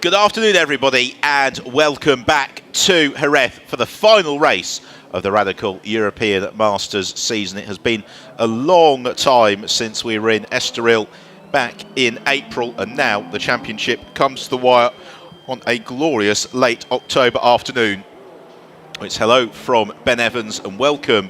Good afternoon, everybody, and welcome back to Jerez for the final race of the Radical European Masters season. It has been a long time since we were in Estoril back in April, and now the championship comes to the wire on a glorious late October afternoon. It's hello from Ben Evans and welcome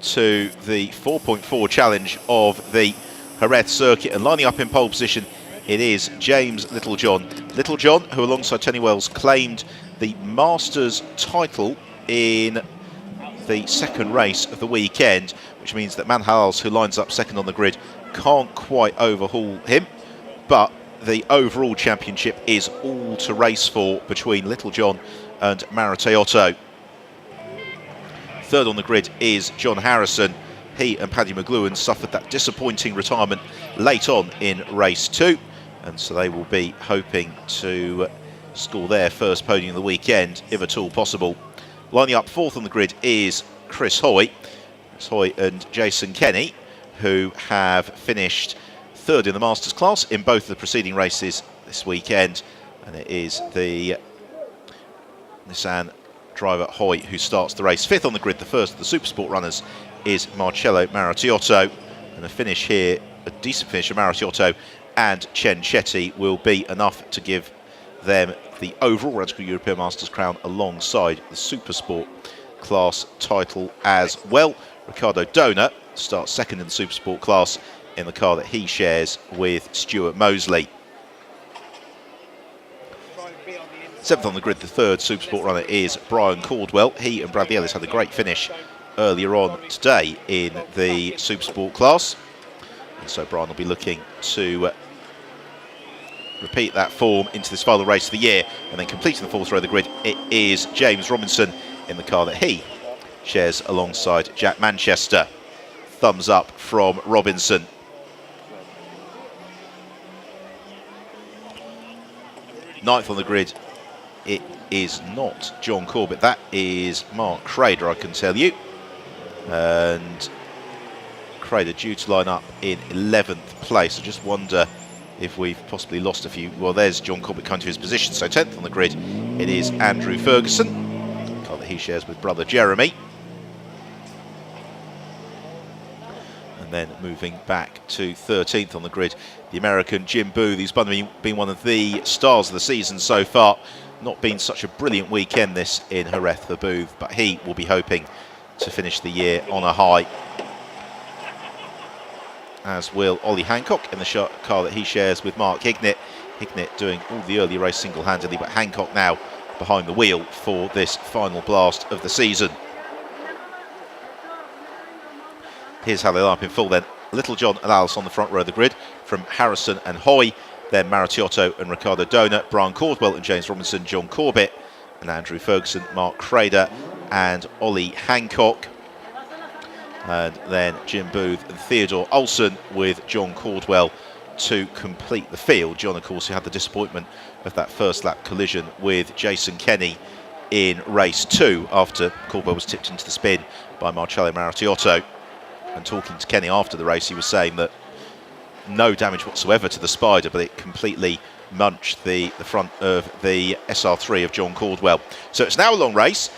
to the 4.4 challenge of the Jerez circuit, and lining up in pole position it is James Littlejohn. Littlejohn, who alongside Tony Wells claimed the Masters title in the second race of the weekend, which means that Manhals, who lines up second on the grid, can't quite overhaul him. But the overall championship is all to race for between Littlejohn and Marotteotto. Third on the grid is John Harrison. He and Paddy McLuhan suffered that disappointing retirement late on in race 2. And so they will be hoping to score their first podium of the weekend, if at all possible. Lining up fourth on the grid is Chris Hoy. Chris Hoy and Jason Kenny, who have finished third in the Masters class in both of the preceding races this weekend. And it is the Nissan driver Hoy who starts the race. Fifth on the grid, the first of the Supersport runners, is Marcello Marotteotto. And a finish here, a decent finish of Marotteotto and Chen Chetty, will be enough to give them the overall Radical European Masters crown alongside the Supersport class title as well. Ricardo Dona starts second in the Supersport class in the car that he shares with Stuart Mosley. Seventh on the grid, the third Supersport runner is Brian Caldwell. He and Bradley Ellis had a great finish earlier on today in the Supersport class. And so Brian will be looking to repeat that form into this final race of the year. And then completing the fourth row of the grid, it is James Robinson in the car that he shares alongside Jack Manchester. Thumbs up from Robinson. Ninth on the grid, it is not John Corbett, that is Mark Crader, I can tell you. And Crader due to line up in 11th place. I just wonder if we've possibly lost a few. Well, there's John Corbett coming to his position. So 10th on the grid, it is Andrew Ferguson, car that he shares with brother Jeremy. And then moving back to 13th on the grid, the American Jim Booth, who's been one of the stars of the season so far. Not been such a brilliant weekend this in Jerez for Booth, but he will be hoping to finish the year on a high. As will Ollie Hancock in the car that he shares with Mark Hignett. Hignett doing all the early race single-handedly, but Hancock now behind the wheel for this final blast of the season. Here's how they line up in full then. Littlejohn and Alice on the front row of the grid from Harrison and Hoy, then Marotteotto and Ricardo Dona, Brian Caldwell and James Robinson, John Corbett and Andrew Ferguson, Mark Crader and Ollie Hancock. And then Jim Booth and Theodore Olsen with John Caldwell to complete the field. John, of course, who had the disappointment of that first lap collision with Jason Kenny in race 2 after Caldwell was tipped into the spin by Marcello Marotteotto. And talking to Kenny after the race, he was saying that no damage whatsoever to the Spider, but it completely munched the front of the SR3 of John Caldwell. So it's now a long race.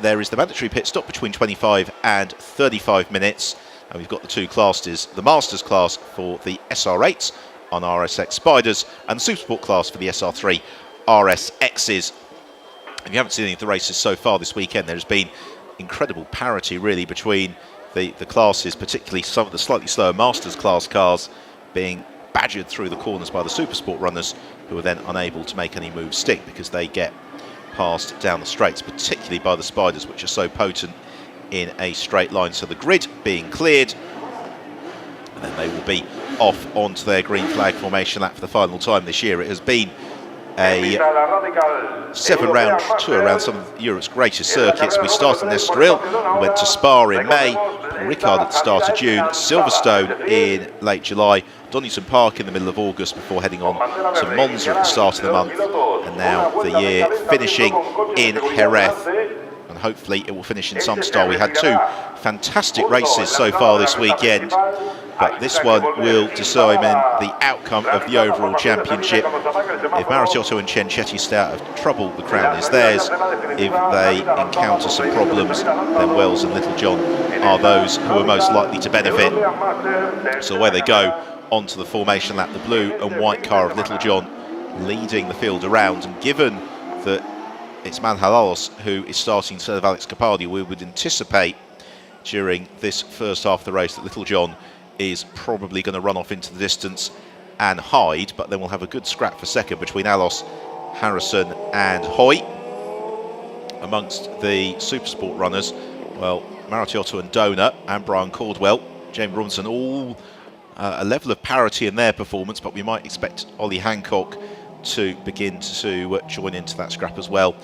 There is the mandatory pit stop between 25 and 35 minutes. And we've got the two classes, the Masters class for the SR8s on RSX Spiders and the Supersport class for the SR3 RSXs. If you haven't seen any of the races so far this weekend, there has been incredible parity really between the classes, particularly some of the slightly slower Masters class cars being badgered through the corners by the Supersport runners, who are then unable to make any moves stick because they get passed down the straights, particularly by the Spiders, which are so potent in a straight line. So the grid being cleared, and then they will be off onto their green flag formation lap for the final time this year. It has been a 7-round tour around some of Europe's greatest circuits. We started in Estoril, we went to Spa in May, Ricard at the start of June, Silverstone in late July, Donington Park in the middle of August before heading on to Monza at the start of the month, and now the year finishing in Jerez, and hopefully it will finish in some style. We had two fantastic races so far this weekend. but this one will determine the outcome of the overall championship. If Maritiotto and Cencetti stay out of trouble, the crown is theirs. If they encounter some problems, then Wells and Littlejohn are those who are most likely to benefit. So away they go onto the formation lap, the blue and white car of Littlejohn leading the field around, and given that it's Manhalalos who is starting instead of Alex Capaldi, we would anticipate during this first half of the race that Littlejohn is probably going to run off into the distance and hide, but then we'll have a good scrap for second between Alos, Harrison and Hoy. Amongst the Supersport runners, well, Maritiotto and Donut and Brian Caldwell, James Robinson, all a level of parity in their performance, but we might expect Ollie Hancock to begin to join into that scrap as well.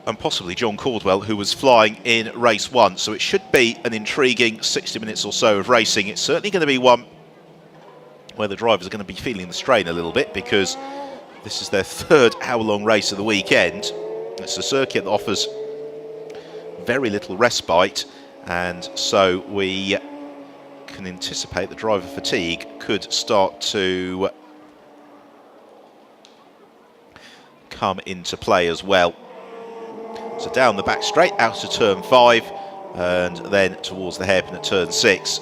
And possibly John Caldwell, who was flying in race one. So it should be an intriguing 60 minutes or so of racing. It's certainly going to be one where the drivers are going to be feeling the strain a little bit, because this is their third hour-long race of the weekend. It's a circuit that offers very little respite, and so we can anticipate the driver fatigue could start to come into play as well. So down the back straight, out to turn 5, and then towards the hairpin at turn 6.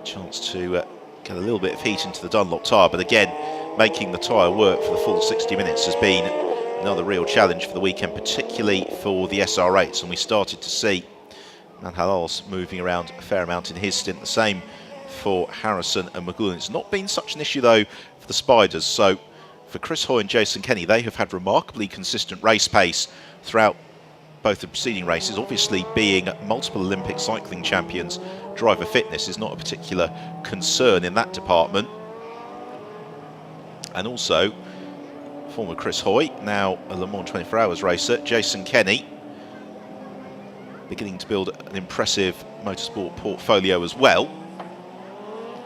Chance to get a little bit of heat into the Dunlop tyre, but again, making the tyre work for the full 60 minutes has been another real challenge for the weekend, particularly for the SR8s, and we started to see Manhalalos moving around a fair amount in his stint. The same for Harrison and McGowan. It's not been such an issue though for the Spiders. So for Chris Hoy and Jason Kenny, they have had remarkably consistent race pace throughout both the preceding races. Obviously, being multiple Olympic cycling champions, driver fitness is not a particular concern in that department. And also, former Chris Hoy, now a Le Mans 24 Hours racer, Jason Kenny, beginning to build an impressive motorsport portfolio as well,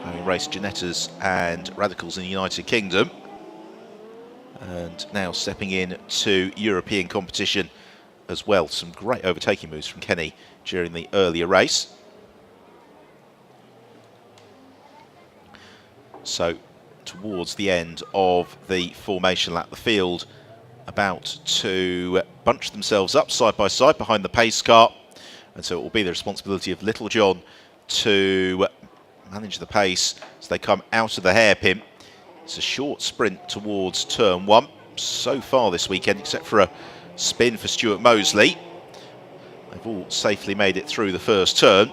having raced Ginettas and Radicals in the United Kingdom, and now stepping in to European competition as well. Some great overtaking moves from Kenny during the earlier race. So towards the end of the formation lap, the field about to bunch themselves up side by side behind the pace car, and so it will be the responsibility of Littlejohn to manage the pace as they come out of the hairpin. It's a short sprint towards turn 1 so far this weekend, except for a spin for Stuart Mosley. They've all safely made it through the first turn.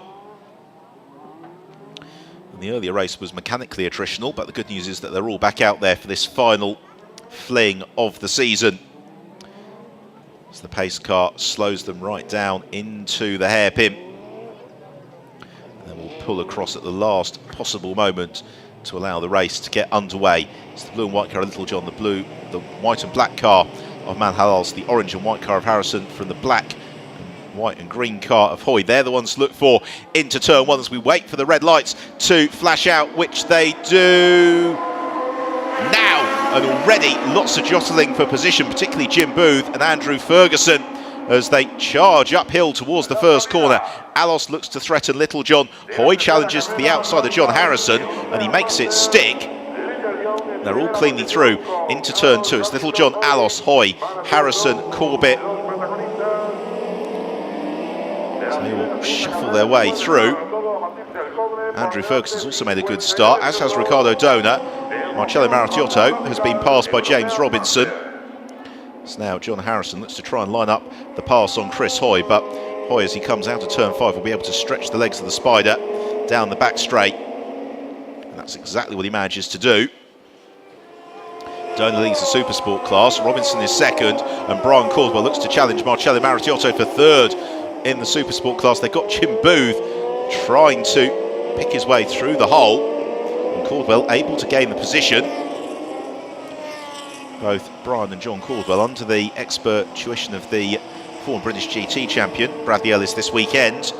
And the earlier race was mechanically attritional, but the good news is that they're all back out there for this final fling of the season, as the pace car slows them right down into the hairpin. And then we'll pull across at the last possible moment to allow the race to get underway. It's the blue and white car of Littlejohn, the white and black car of Manhalalos, the orange and white car of Harrison from the black and white and green car of Hoy. They're the ones to look for into turn 1 as we wait for the red lights to flash out, which they do now. And already lots of jostling for position, particularly Jim Booth and Andrew Ferguson, as they charge uphill towards the first corner. Alos looks to threaten Littlejohn. Hoy challenges to the outside of John Harrison, and he makes it stick. They're all cleanly through into turn 2. It's Littlejohn, Alos, Hoy, Harrison, Corbett. So they will shuffle their way through. Andrew Ferguson's also made a good start, as has Ricardo Dona. Marcello Maritiotto has been passed by James Robinson. So now John Harrison looks to try and line up the pass on Chris Hoy, but Hoy, as he comes out of turn 5, will be able to stretch the legs of the Spider down the back straight. And that's exactly what he manages to do. Dona leads the Supersport class, Robinson is second, and Brian Caldwell looks to challenge Marcello Maritiotto for third in the Supersport class. They've got Jim Booth trying to pick his way through the hole, and Caldwell able to gain the position. Both Brian and John Caldwell under the expert tuition of the former British GT champion Bradley Ellis this weekend.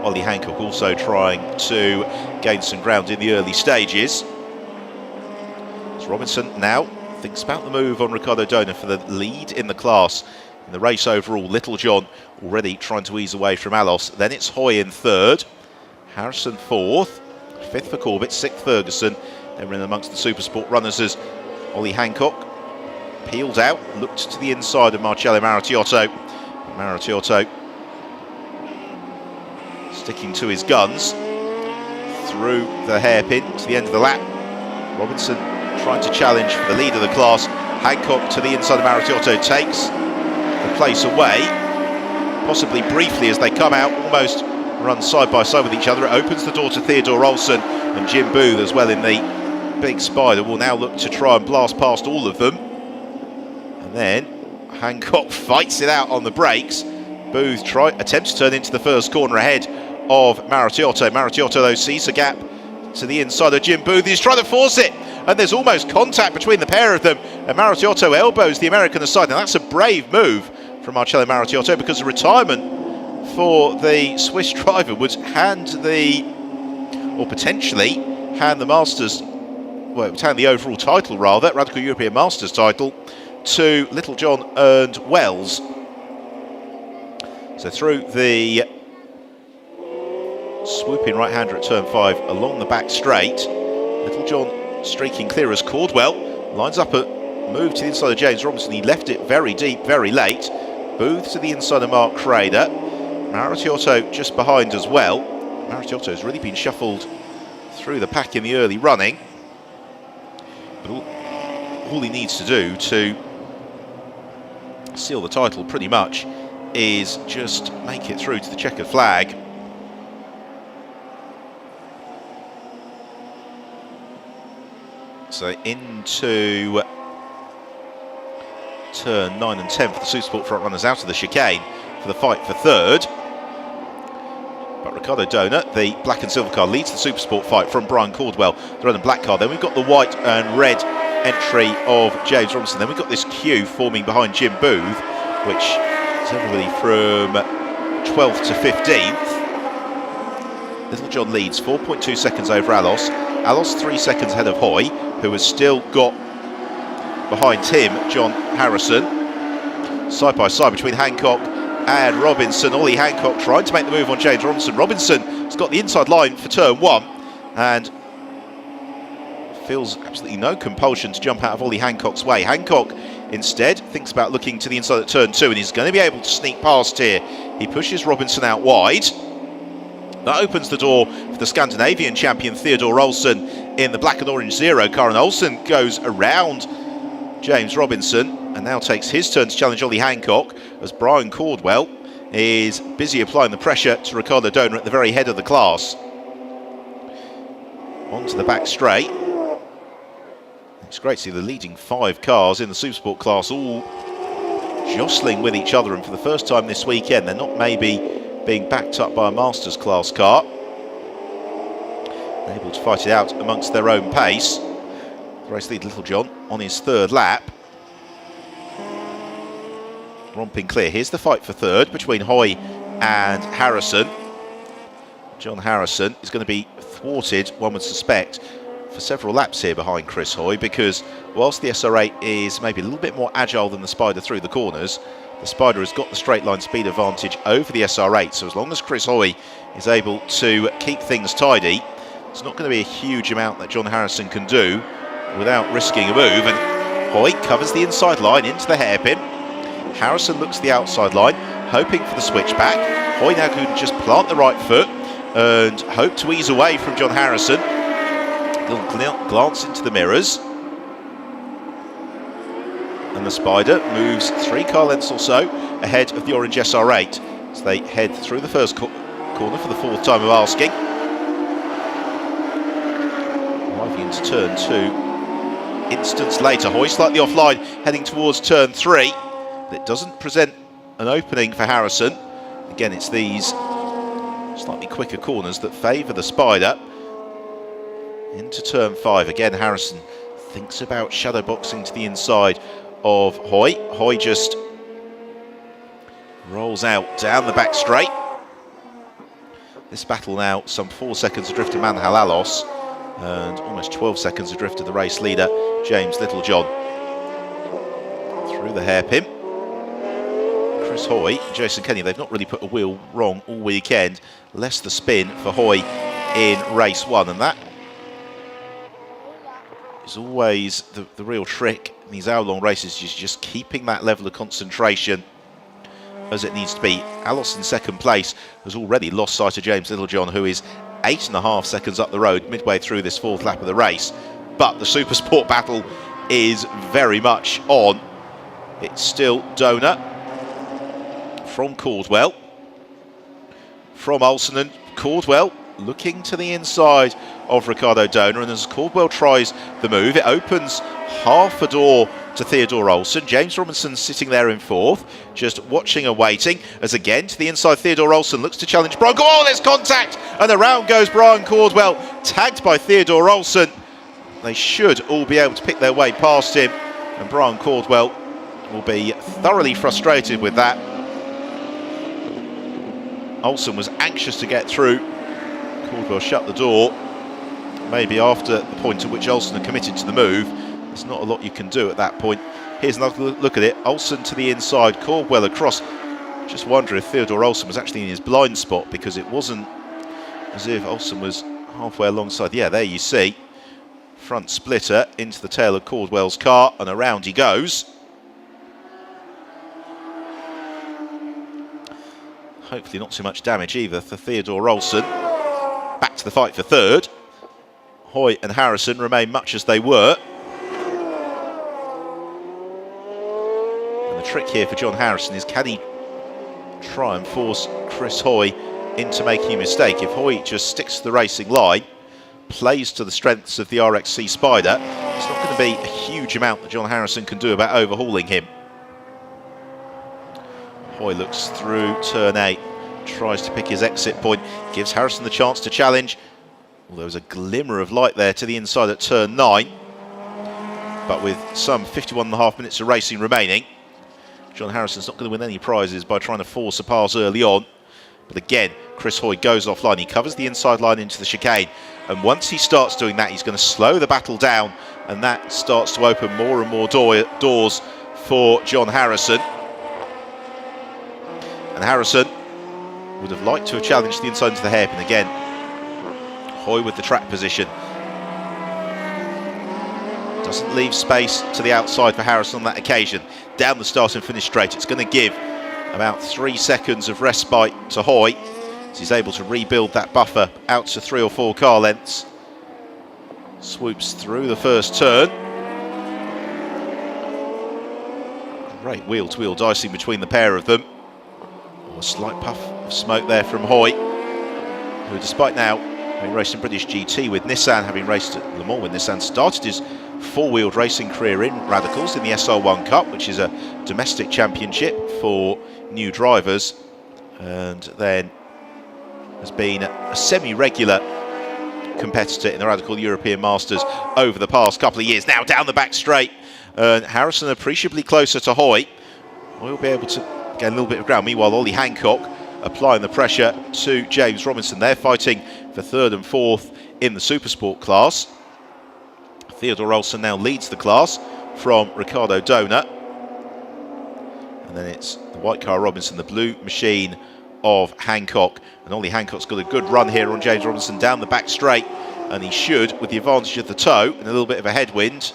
Ollie Hancock also trying to gain some ground in the early stages. As Robinson now thinks about the move on Ricardo Dona for the lead in the class in the race overall. Littlejohn already trying to ease away from Alos. Then it's Hoy in third, Harrison fourth, fifth for Corbett, sixth Ferguson. Then we're in amongst the Supersport runners as Ollie Hancock peeled out, looked to the inside of Marcello Maracchiotto. Maracchiotto sticking to his guns through the hairpin to the end of the lap. Robinson trying to challenge for the lead of the class. Hancock to the inside of Maracchiotto takes the place away, possibly briefly as they come out, almost run side by side with each other. It opens the door to Theodore Olsen, and Jim Booth as well in the big Spider will now look to try and blast past all of them. And then Hancock fights it out on the brakes. Booth attempts to turn into the first corner ahead of Maracchiotto. Maracchiotto though sees a gap to the inside of Jim Booth. He's trying to force it, and there's almost contact between the pair of them, and Maracchiotto elbows the American aside. Now that's a brave move from Marcello Maracchiotto, because the retirement for the Swiss driver would potentially hand the Masters, well, it would hand the overall title rather, Radical European Masters title, to Littlejohn and Wells. So through the swooping right-hander at turn 5 along the back straight, Littlejohn streaking clear as Caldwell lines up a move to the inside of James Robinson. He left it very deep, very late. Booth to the inside of Mark Crader. Maracchiotto just behind as well. Maracchiotto has really been shuffled through the pack in the early running, but all he needs to do to seal the title pretty much is just make it through to the checkered flag. So into turn 9 and 10 for the Supersport front runners out of the chicane for the fight for third. But Ricardo Dona, the black and silver car, leads the Supersport fight from Brian Caldwell, the red and black car. Then we've got the white and red entry of James Robinson. Then we've got this queue forming behind Jim Booth, which is everybody from 12th to 15th. Littlejohn leads 4.2 seconds over Alos. Alos 3 seconds ahead of Hoy, who has still got behind him John Harrison. Side by side between Hancock and Robinson. Ollie Hancock trying to make the move on James Robinson. Robinson has got the inside line for turn 1 and feels absolutely no compulsion to jump out of Ollie Hancock's way. Hancock instead thinks about looking to the inside at turn 2, and he's going to be able to sneak past here. He pushes Robinson out wide. That opens the door for the Scandinavian champion Theodore Olsen in the black and orange Zero car, and Olsen goes around James Robinson and now takes his turn to challenge Ollie Hancock as Brian Caldwell is busy applying the pressure to Ricardo Dona at the very head of the class. Onto the back straight. It's great to see the leading 5 cars in the Supersport class all jostling with each other, and for the first time this weekend they're not maybe being backed up by a Masters class car. They're able to fight it out amongst their own pace. The race lead Littlejohn on his third lap. Romping clear. Here's the fight for third between Hoy and Harrison. John Harrison is going to be thwarted, one would suspect, for several laps here behind Chris Hoy, because whilst the SR8 is maybe a little bit more agile than the Spider through the corners, the Spider has got the straight line speed advantage over the SR8. So as long as Chris Hoy is able to keep things tidy, it's not going to be a huge amount that John Harrison can do without risking a move. And Hoy covers the inside line into the hairpin. Harrison looks the outside line, hoping for the switchback. Hoy now can just plant the right foot and hope to ease away from John Harrison. Little glance into the mirrors. And the Spider moves 3 car lengths or so ahead of the orange SR8 as they head through the first corner for the 4th time of asking. Arriving into turn 2. Instance later, Hoy slightly offline, heading towards turn 3. But it doesn't present an opening for Harrison. Again, it's these slightly quicker corners that favour the Spider. Into turn 5. Again, Harrison thinks about shadow boxing to the inside of Hoy. Hoy just rolls out down the back straight. This battle now some 4 seconds adrift of Manhal Alos and almost 12 seconds adrift of the race leader James Littlejohn. Through the hairpin. Chris Hoy, Jason Kenny, they've not really put a wheel wrong all weekend. Less the spin for Hoy in race 1, and that is always the real trick in these hour-long races, is just keeping that level of concentration as it needs to be. Alos in second place has already lost sight of James Littlejohn, who is 8.5 seconds up the road midway through this 4th lap of the race. But the Supersport battle is very much on. It's still Donut from Caldwell, from Olsen, and Caldwell looking to the inside of Ricardo Donor, and as Caldwell tries the move, it opens half a door to Theodore Olsen. James Robinson sitting there in 4th, just watching and waiting, as again to the inside Theodore Olsen looks to challenge Brian. Oh, there's contact, and around goes Brian Caldwell, tagged by Theodore Olsen. They should all be able to pick their way past him, and Brian Caldwell will be thoroughly frustrated with that. Olsen was anxious to get through. Caldwell shut the door. Maybe after the point at which Olsen had committed to the move, there's not a lot you can do at that point. Here's another look at it. Olsen to the inside, Caldwell across. Just wonder if Theodore Olsen was actually in his blind spot, because it wasn't as if Olsen was halfway alongside. Yeah, there you see. Front splitter into the tail of Caldwell's car, and around he goes. Hopefully not too much damage either for Theodore Olsen. Back to the fight for 3rd. Hoy and Harrison remain much as they were. And the trick here for John Harrison is, can he try and force Chris Hoy into making a mistake? If Hoy just sticks to the racing line, plays to the strengths of the RXC Spider, it's not going to be a huge amount that John Harrison can do about overhauling him. Hoy looks through turn 8, tries to pick his exit point, gives Harrison the chance to challenge. Well, there was a glimmer of light there to the inside at turn 9, but with some 51.5 minutes of racing remaining, John Harrison's not going to win any prizes by trying to force a pass early on. But again, Chris Hoy goes offline. He covers the inside line into the chicane, and once he starts doing that, he's going to slow the battle down, and that starts to open more and more doors for John Harrison. And Harrison would have liked to have challenged the inside into the hairpin again. Hoy with the track position. Doesn't leave space to the outside for Harrison on that occasion. Down the start and finish straight. It's going to give about 3 seconds of respite to Hoy, as he's able to rebuild that buffer out to 3 or 4 car lengths. Swoops through the first turn. Great wheel-to-wheel dicing between the pair of them. A slight puff of smoke there from Hoy, who, despite now having raced in British GT with Nissan, having raced at Le Mans with Nissan, started his 4-wheeled racing career in Radicals in the SR1 Cup, which is a domestic championship for new drivers, and then has been a semi-regular competitor in the Radical European Masters over the past couple of years. Now down the back straight, and Harrison appreciably closer to Hoy. Hoy will be able to gain a little bit of ground. Meanwhile, Ollie Hancock applying the pressure to James Robinson. They're fighting for 3rd and 4th in the Supersport class. Theodore Olsen now leads the class from Ricardo Donor. And then it's the white car Robinson, the blue machine of Hancock. And Ollie Hancock's got a good run here on James Robinson down the back straight. And he should, with the advantage of the toe and a little bit of a headwind,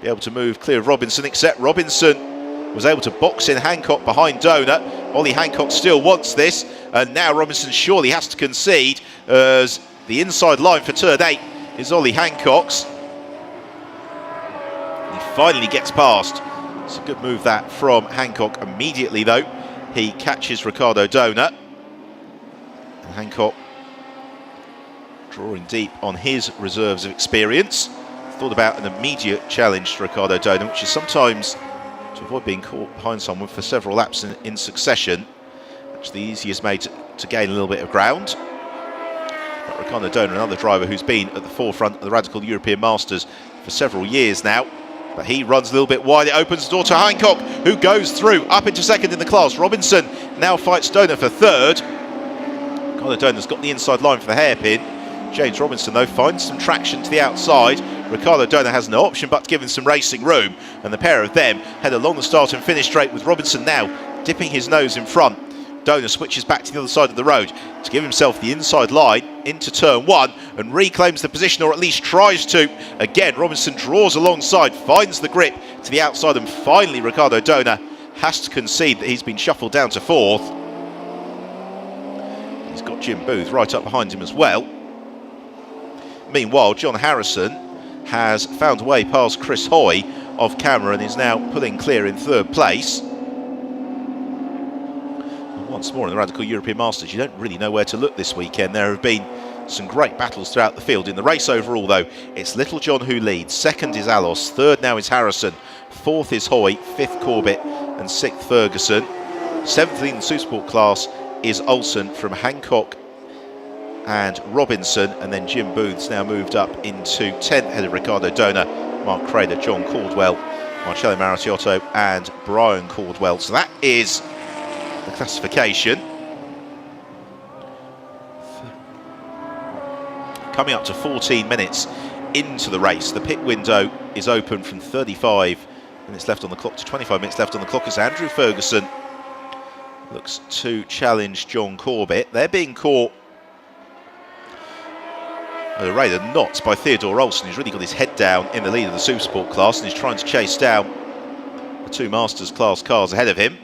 be able to move clear of Robinson, except Robinson was able to box in Hancock behind Donor. Ollie Hancock still wants this, and now Robinson surely has to concede, as the inside line for turn 8 is Ollie Hancock's. He finally gets past. It's a good move that from Hancock. Immediately though, he catches Ricardo Donor. And Hancock drawing deep on his reserves of experience. Thought about an immediate challenge to Ricardo Donor, which is sometimes, to avoid being caught behind someone for several laps in succession, it's the easiest way to gain a little bit of ground. But Ricardo Donor, another driver who's been at the forefront of the Radical European Masters for several years now, but he runs a little bit wide. It opens the door to Hancock, who goes through up into 2nd in the class. Robinson now fights Donor for 3rd. Ricardo Donor's got the inside line for the hairpin. James Robinson, though, finds some traction to the outside. Ricardo Donor has no option but to give him some racing room, and the pair of them head along the start and finish straight, with Robinson now dipping his nose in front. Donor switches back to the other side of the road to give himself the inside line into turn 1 and reclaims the position, or at least tries to. Again, Robinson draws alongside, finds the grip to the outside, and finally Ricardo Donor has to concede that he's been shuffled down to 4th. He's got Jim Booth right up behind him as well. Meanwhile, John Harrison has found a way past Chris Hoy off camera and is now pulling clear in 3rd place. Once more in the Radical European Masters, you don't really know where to look this weekend. There have been some great battles throughout the field. In the race overall, though, it's Little John who leads. 2nd is Alos, 3rd now is Harrison, 4th is Hoy, 5th Corbett and 6th Ferguson. 7th in the Supersport class is Olsen from Hancock and Robinson, and then Jim Booth's now moved up into 10th, ahead of Ricardo Donor, Mark Crader, John Caldwell, Marcello Maracciotto and Brian Caldwell. So that is the classification. Coming up to 14 minutes into the race. The pit window is open from 35 minutes left on the clock to 25 minutes left on the clock as Andrew Ferguson looks to challenge John Corbett. They're being caught at a rate of knots by Theodore Olsen, who's really got his head down in the lead of the Supersport class and is trying to chase down the 2 Masters class cars ahead of him.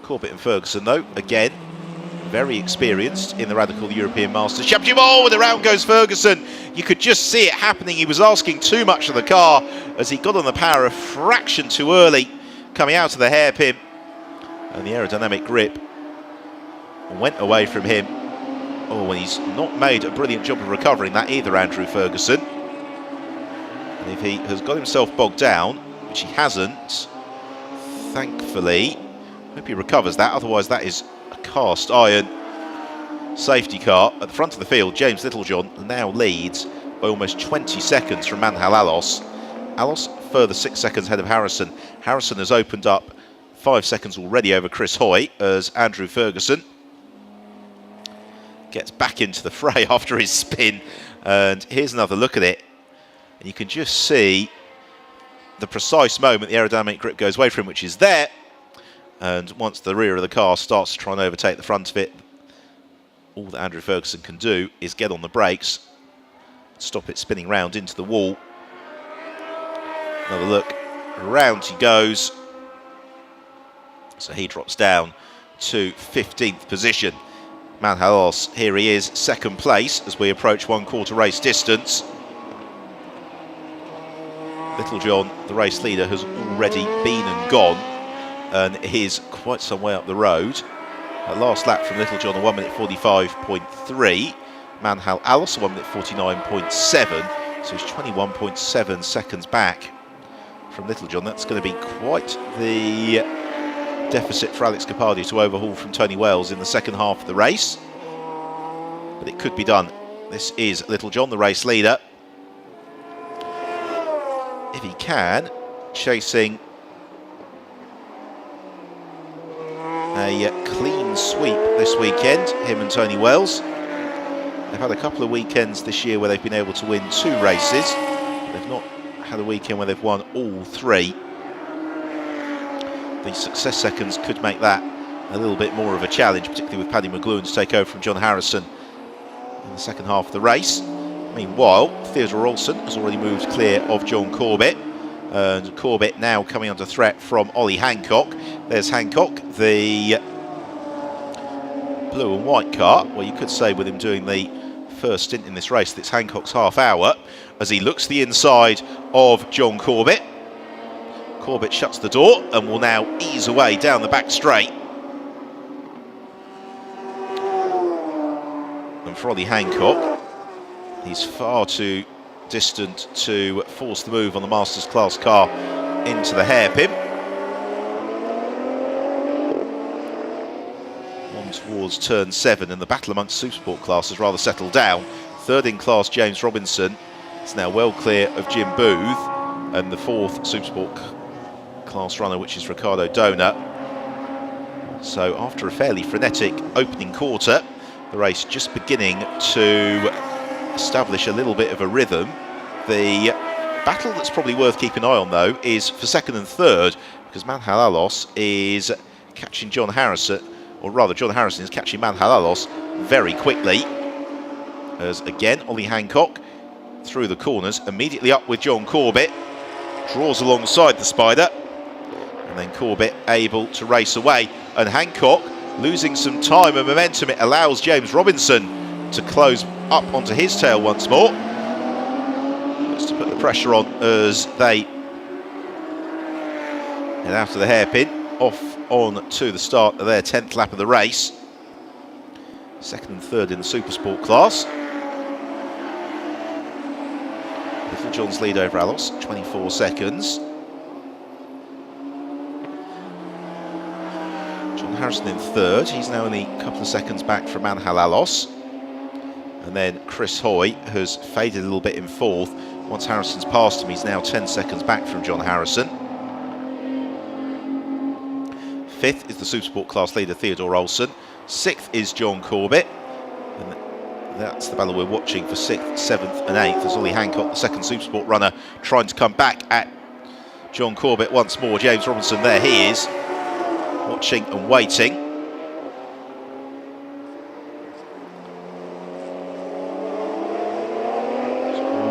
Corbett and Ferguson, though, again, very experienced in the Radical European Masters Championship. Oh, and around goes Ferguson. You could just see it happening. He was asking too much of the car as he got on the power a fraction too early, coming out of the hairpin. And the aerodynamic grip went away from him. Oh, and he's not made a brilliant job of recovering that either, Andrew Ferguson. And if he has got himself bogged down, which he hasn't, thankfully, I hope he recovers that, otherwise that is a cast iron safety car. At the front of the field, James Littlejohn now leads by almost 20 seconds from Manhal Alos. Alos further 6 seconds ahead of Harrison. Harrison has opened up 5 seconds already over Chris Hoy as Andrew Ferguson gets back into the fray after his spin. And here's another look at it. And you can just see the precise moment the aerodynamic grip goes away from him, which is there. And once the rear of the car starts to try and overtake the front of it, all that Andrew Ferguson can do is get on the brakes, stop it spinning round into the wall. Another look, round he goes. So he drops down to 15th position. Manhalos, here he is, 2nd place as we approach 1/4 race distance. Little John, the race leader, has already been and gone, and is quite some way up the road. At last lap from Little John, a 1 minute 45.3. Manhal Alos, a 1 minute 49.7. So he's 21.7 seconds back from Little John. That's going to be quite the deficit for Alex Capaldi to overhaul from Tony Wells in the second half of the race. But it could be done. This is Little John, the race leader. If he can, chasing a clean sweep this weekend, him and Tony Wells. They've had a couple of weekends this year where they've been able to win 2 races. They've not had a weekend where they've won all 3. The success seconds could make that a little bit more of a challenge, particularly with Paddy McLuhan to take over from John Harrison in the second half of the race. Meanwhile, Theodore Olsen has already moved clear of John Corbett, and Corbett now coming under threat from Ollie Hancock. There's Hancock, the blue and white car. Well, you could say with him doing the first stint in this race, that's Hancock's half hour, as he looks the inside of John Corbett. Corbett shuts the door and will now ease away down the back straight. And for Ollie Hancock, he's far too distant to force the move on the Masters class car into the hairpin. On towards turn 7, and the battle amongst Supersport class has rather settled down. 3rd in class, James Robinson, is now well clear of Jim Booth, and the 4th Supersport class runner, which is Ricardo Donor. So after a fairly frenetic opening quarter, the race just beginning to establish a little bit of a rhythm. The battle that's probably worth keeping an eye on, though, is for second and third, because Manhalalos is catching John Harrison, or rather John Harrison is catching Manhalalos very quickly. As again, Ollie Hancock through the corners, immediately up with John Corbett, draws alongside the Spider, and then Corbett able to race away, and Hancock losing some time and momentum. It allows James Robinson to close up onto his tail once more. Just to put the pressure on as they head out of the hairpin, off on to the start of their 10th lap of the race. Second and third in the Supersport class. Little John's lead over Alos, 24 seconds. John Harrison in third. He's now only a couple of seconds back from Manhalalos. And then Chris Hoy has faded a little bit in fourth. Once Harrison's passed him, he's now 10 seconds back from John Harrison. Fifth is the Supersport class leader Theodore Olsen. Sixth is John Corbett. And that's the battle we're watching for 6th, 7th and 8th. As Ollie Hancock, the second Supersport runner, trying to come back at John Corbett once more. James Robinson, there he is, watching and waiting.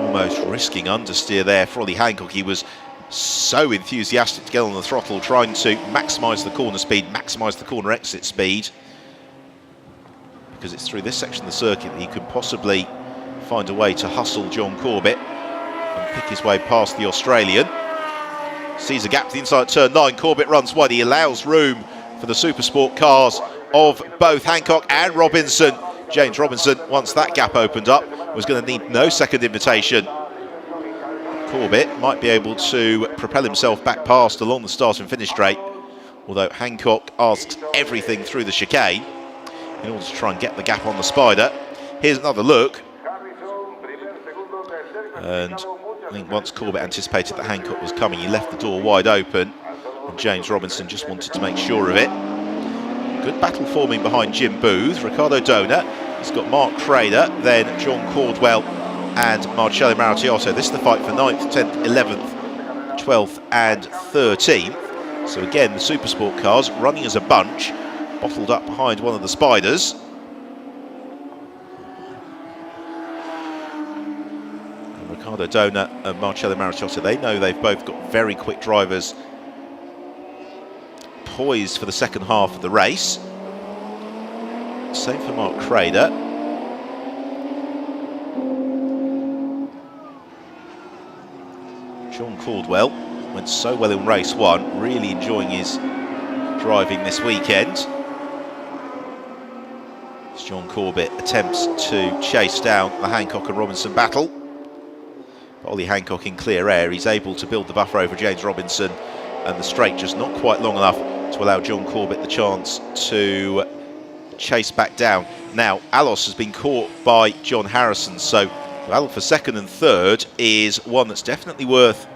Almost risking understeer there for Ollie Hancock. He was so enthusiastic to get on the throttle, trying to maximise the corner speed, maximise the corner exit speed, because it's through this section of the circuit that he could possibly find a way to hustle John Corbett and pick his way past the Australian. Sees a gap to the inside turn 9. Corbett runs wide. He allows room for the Supersport cars of both Hancock and Robinson. James Robinson, once that gap opened up, was going to need no second invitation. Corbett might be able to propel himself back past along the start and finish straight, although Hancock asks everything through the chicane in order to try and get the gap on the Spider. Here's another look. And I think once Corbett anticipated that Hancock was coming, he left the door wide open, and James Robinson just wanted to make sure of it. Good battle forming behind Jim Booth. Ricardo Dona, he's got Mark Crader, then John Caldwell and Marcello Maratiotto. This is the fight for 9th, 10th, 11th, 12th and 13th. So again, the Supersport cars running as a bunch, bottled up behind one of the Spiders. And Ricardo Dona and Marcello Maratiotto, they know they've both got very quick drivers poised for the second half of the race. Same for Mark Crader. John Caldwell went so well in race 1, really enjoying his driving this weekend. As John Corbett attempts to chase down the Hancock and Robinson battle. But Ollie Hancock in clear air, he's able to build the buffer over James Robinson, and the straight just not quite long enough to allow John Corbett the chance to chase back down. Now, Alos has been caught by John Harrison, so the battle for second and third is one that's definitely worth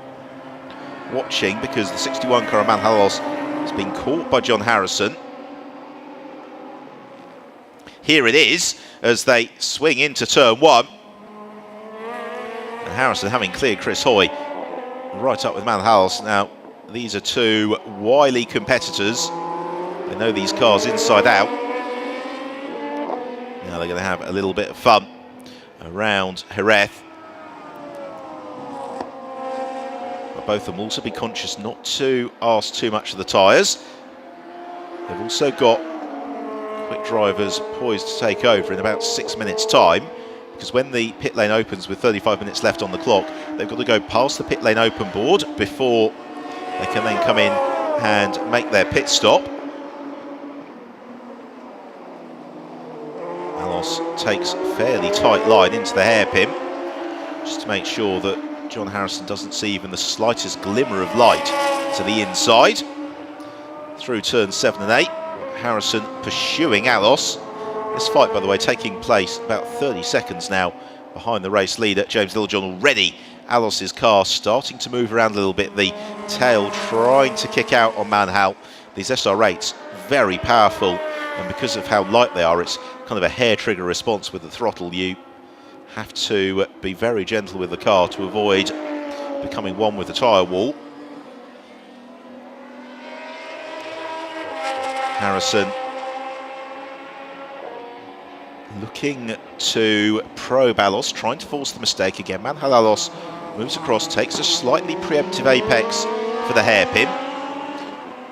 watching, because the 61 car of Manhalalos has been caught by John Harrison. Here it is as they swing into turn 1. And Harrison having cleared Chris Hoy right up with Manhalalos. Now, these are two wily competitors. They know these cars inside out. Now they're going to have a little bit of fun around Jerez. But both of them also be conscious not to ask too much of the tyres. They've also got quick drivers poised to take over in about 6 minutes' time, because when the pit lane opens with 35 minutes left on the clock, they've got to go past the pit lane open board before they can then come in and make their pit stop. Alos takes a fairly tight line into the hairpin, just to make sure that John Harrison doesn't see even the slightest glimmer of light to the inside. Through turns 7 and 8, Harrison pursuing Alos. This fight, by the way, taking place about 30 seconds now behind the race leader, James Littlejohn. Already Alos's car starting to move around a little bit, the tail trying to kick out on Manhal. These SR8s, very powerful, and because of how light they are, it's kind of a hair trigger response with the throttle. You have to be very gentle with the car to avoid becoming one with the tyre wall. Harrison looking to probe Alos, trying to force the mistake again. Manhal Alos moves across, takes a slightly preemptive apex for the hairpin.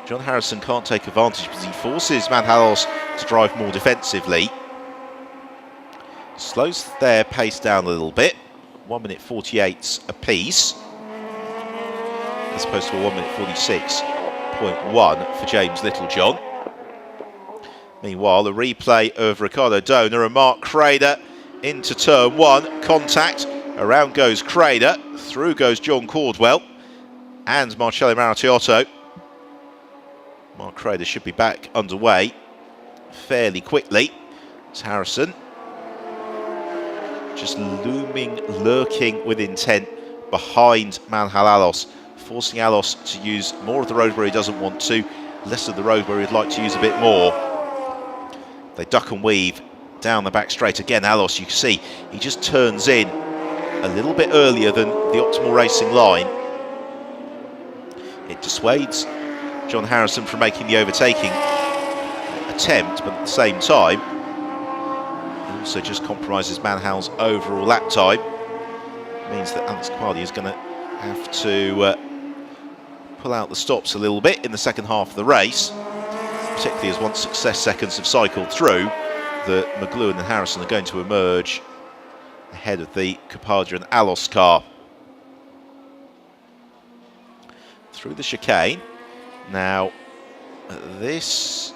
John Harrison can't take advantage because he forces Manhal Alos to drive more defensively. Slows their pace down a little bit. 1 minute 48 apiece, as opposed to a 1 minute 46.1 for James Littlejohn. Meanwhile, a replay of Ricardo Dona and Mark Crader into turn 1. Contact. Around goes Crader. Through goes John Caldwell and Marcello Maratiotto. Mark Crader should be back underway fairly quickly. It's Harrison just looming, lurking with intent behind Manhal Alos, forcing Alos to use more of the road where he doesn't want to, less of the road where he'd like to use a bit more. They duck and weave down the back straight. Again, Alos, you can see, he just turns in a little bit earlier than the optimal racing line. It dissuades John Harrison from making the overtaking attempt, but at the same time, it also just compromises Manhal's overall lap time. It means that Alex Capaldi is going to have to pull out the stops a little bit in the second half of the race, particularly as once success seconds have cycled through, that McLuhan and Harrison are going to emerge ahead of the Capaldi and Alos car. Through the chicane. Now, at this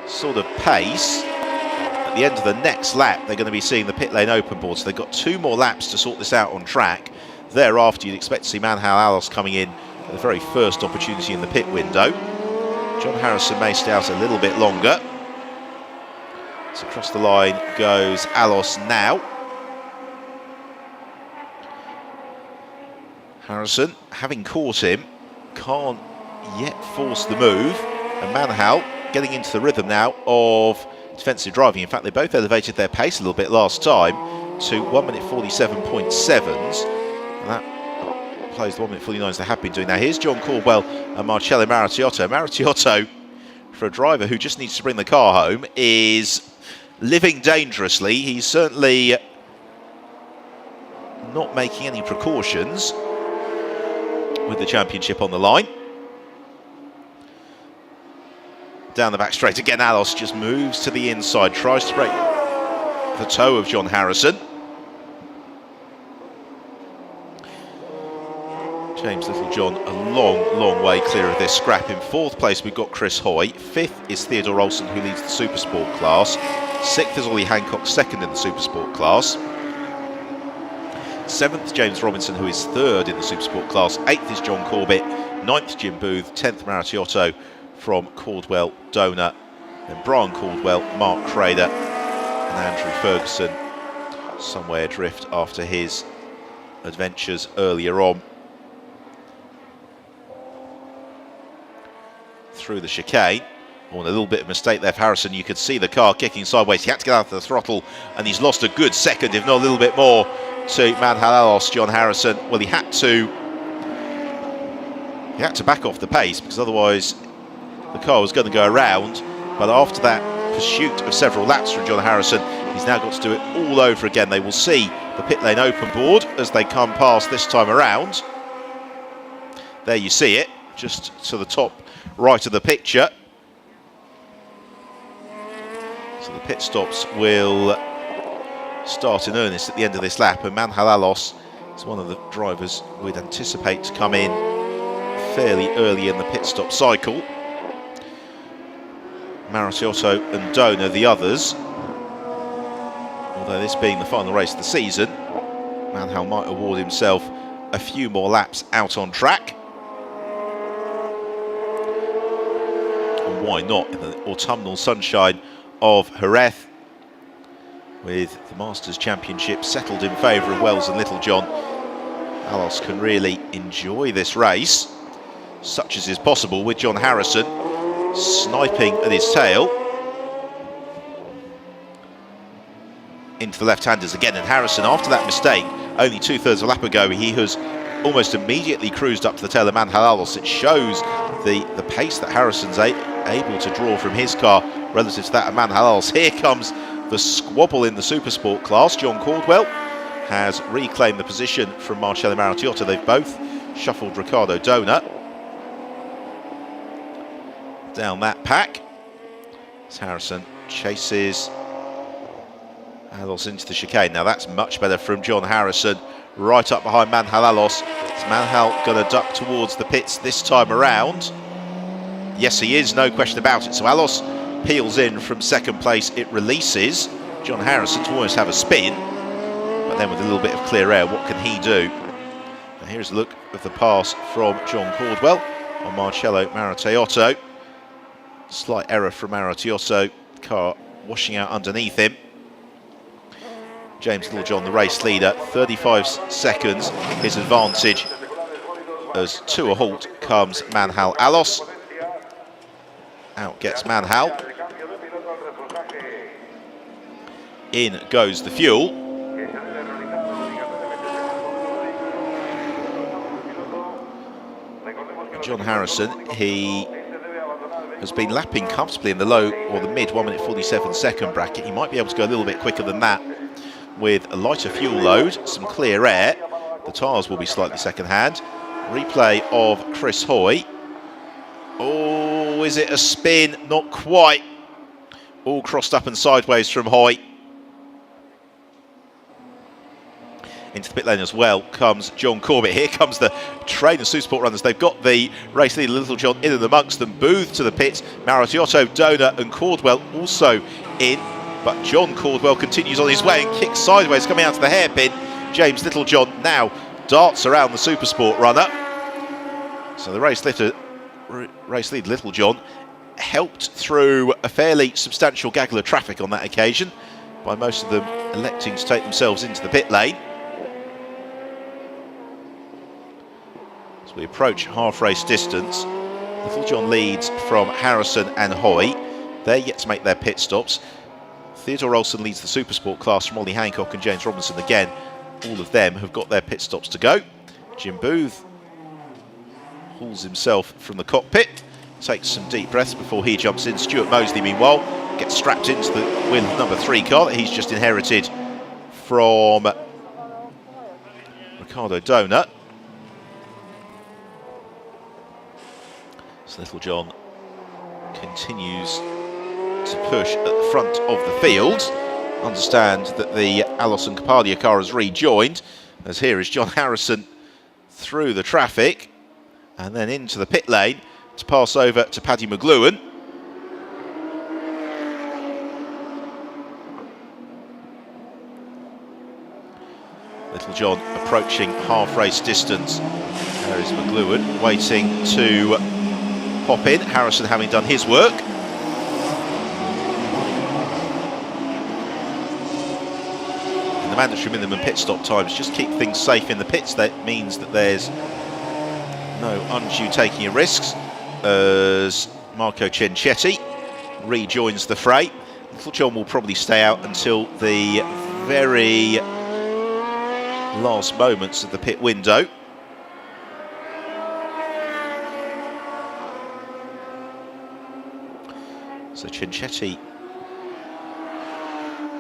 sort of pace, at the end of the next lap, they're going to be seeing the pit lane open board, so they've got 2 more laps to sort this out on track. Thereafter, you'd expect to see Manhal Alos coming in at the very first opportunity in the pit window. John Harrison may stay out a little bit longer. So across the line goes Alos now. Harrison, having caught him, can't yet force the move. And Manhal getting into the rhythm now of defensive driving. In fact, they both elevated their pace a little bit last time to 1 minute 47.7s. And that plays the 1 minute 49s they have been doing. Now here's John Caldwell and Marcello Maratiotto. Maratiotto, for a driver who just needs to bring the car home, is living dangerously. He's certainly not making any precautions with the championship on the line. Down the back straight again, Alos just moves to the inside, tries to break the toe of John Harrison. James Littlejohn a long way clear of this scrap. In 4th place we've got Chris Hoy. 5th is Theodore Olsen, who leads the Supersport class. 6th is Ollie Hancock, 2nd in the Supersport class. 7th James Robinson, who is 3rd in the Supersport class. 8th is John Corbett. 9th Jim Booth. 10th Maratiotto from Caldwell Dona. Then Brian Caldwell, Mark Crader and Andrew Ferguson somewhere adrift after his adventures earlier on. Through the chicane. Oh, and a little bit of mistake there for Harrison. You could see the car kicking sideways. He had to get out of the throttle and he's lost a good second, if not a little bit more, to Manhal Alos, John Harrison. Well, he had to back off the pace because otherwise the car was going to go around. But after that pursuit of several laps from John Harrison, he's now got to do it all over again. They will see the pit lane open board as they come past this time around. There you see it, just to the top right of the picture. So the pit stops will start in earnest at the end of this lap, and Manhal Alos is one of the drivers we'd anticipate to come in fairly early in the pit stop cycle. Maratiotto and Dona the others. Although this being the final race of the season, Manhal might award himself a few more laps out on track. And why not in the autumnal sunshine of Jerez, with the Masters Championship settled in favour of Wells and Littlejohn. Alos can really enjoy this race, such as is possible with John Harrison sniping at his tail. Into the left-handers again, and Harrison, after that mistake, only 2/3 of a lap ago, he has almost immediately cruised up to the tail of Manhalalos. It shows the pace that Harrison's able to draw from his car relative to that of Manhalalos. Here comes the squabble in the Supersport class. John Caldwell has reclaimed the position from Marcello Marottiotto. They've both shuffled Ricardo Donut down that pack. As Harrison chases Manhalalos into the chicane. Now that's much better from John Harrison, right up behind Manhalalos. Is Manhal going to duck towards the pits this time around? Yes, he is, no question about it. So Alos peels in from second place. It releases John Harrison to almost have a spin, but then with a little bit of clear air, what can he do? Now here's a look of the pass from John Caldwell on Marcello Marottiotto. Slight error from Marottiotto, car washing out underneath him. James Littlejohn, the race leader, 35 seconds his advantage. As to a halt comes Manhal Alos. Out gets Manhal. In goes the fuel. John Harrison, he has been lapping comfortably in the low or the mid 1 minute 47 second bracket. He might be able to go a little bit quicker than that with a lighter fuel load, some clear air. The tyres will be slightly second hand. Replay of Chris Hoy. Oh, is it a spin? Not quite. All crossed up and sideways from Hoy. Into the pit lane as well comes John Corbett. Here comes the train of Supersport runners. They've got the race leader Littlejohn in and amongst them. Booth to the pits. Marottiotto, Donut and Caldwell also in. But John Caldwell continues on his way and kicks sideways, coming out to the hairpin. James Littlejohn now darts around the Supersport runner. So the race lead Littlejohn helped through a fairly substantial gaggle of traffic on that occasion, by most of them electing to take themselves into the pit lane. As we approach half race distance, Littlejohn leads from Harrison and Hoy. They're yet to make their pit stops. Theodore Olsen leads the Supersport class from Ollie Hancock and James Robinson again. All of them have got their pit stops to go. Jim Booth hauls himself from the cockpit, takes some deep breaths before he jumps in. Stuart Mosley, meanwhile, gets strapped into the wheel of number 3 car that he's just inherited from Ricardo Donut. So Littlejohn continues to push at the front of the field. Understand that the Alos and Capadia car has rejoined, as here is John Harrison through the traffic and then into the pit lane to pass over to Paddy McLuhan. Littlejohn approaching half race distance. There is McLuhan waiting to pop in, Harrison having done his work. The mandatory minimum pit stop times just keep things safe in the pits. That means that there's no undue taking of risks as Marco Cincetti rejoins the fray. Littlejohn will probably stay out until the very last moments of the pit window. So Cincetti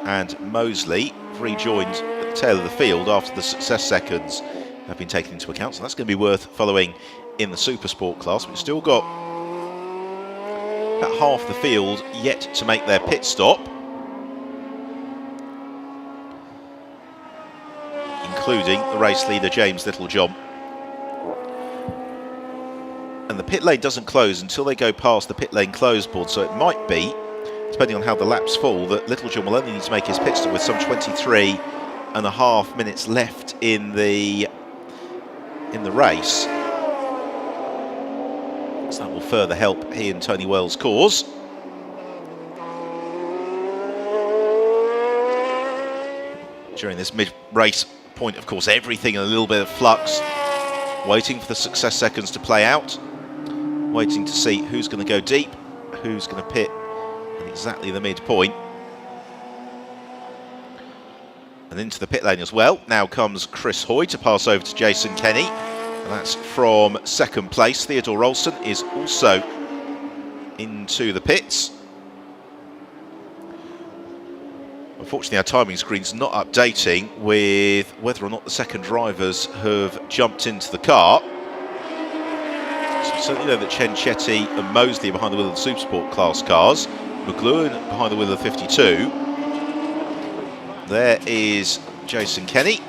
and Mosley rejoined at the tail of the field after the success seconds have been taken into account, so that's going to be worth following in the Supersport class. We've still got about half the field yet to make their pit stop, including the race leader James Littlejohn. And the pit lane doesn't close until they go past the pit lane close board, so it might be, depending on how the laps fall, that Littlejohn will only need to make his pit stop with some 23.5 minutes left in the race. So that will further help he and Tony Wells' cause. During this mid-race point, of course, everything in a little bit of flux. Waiting for the success seconds to play out. Waiting to see who's going to go deep, who's going to pit at exactly the midpoint. And into the pit lane as well. Now comes Chris Hoy to pass over to Jason Kenny. And that's from second place. Theodore Ralston is also into the pits. Unfortunately, our timing screen's not updating with whether or not the second drivers have jumped into the car. So we certainly know that Chen Chetty and Mosley are behind the wheel of the Supersport class cars. McLuhan behind the wheel of the 52. There is Jason Kenny.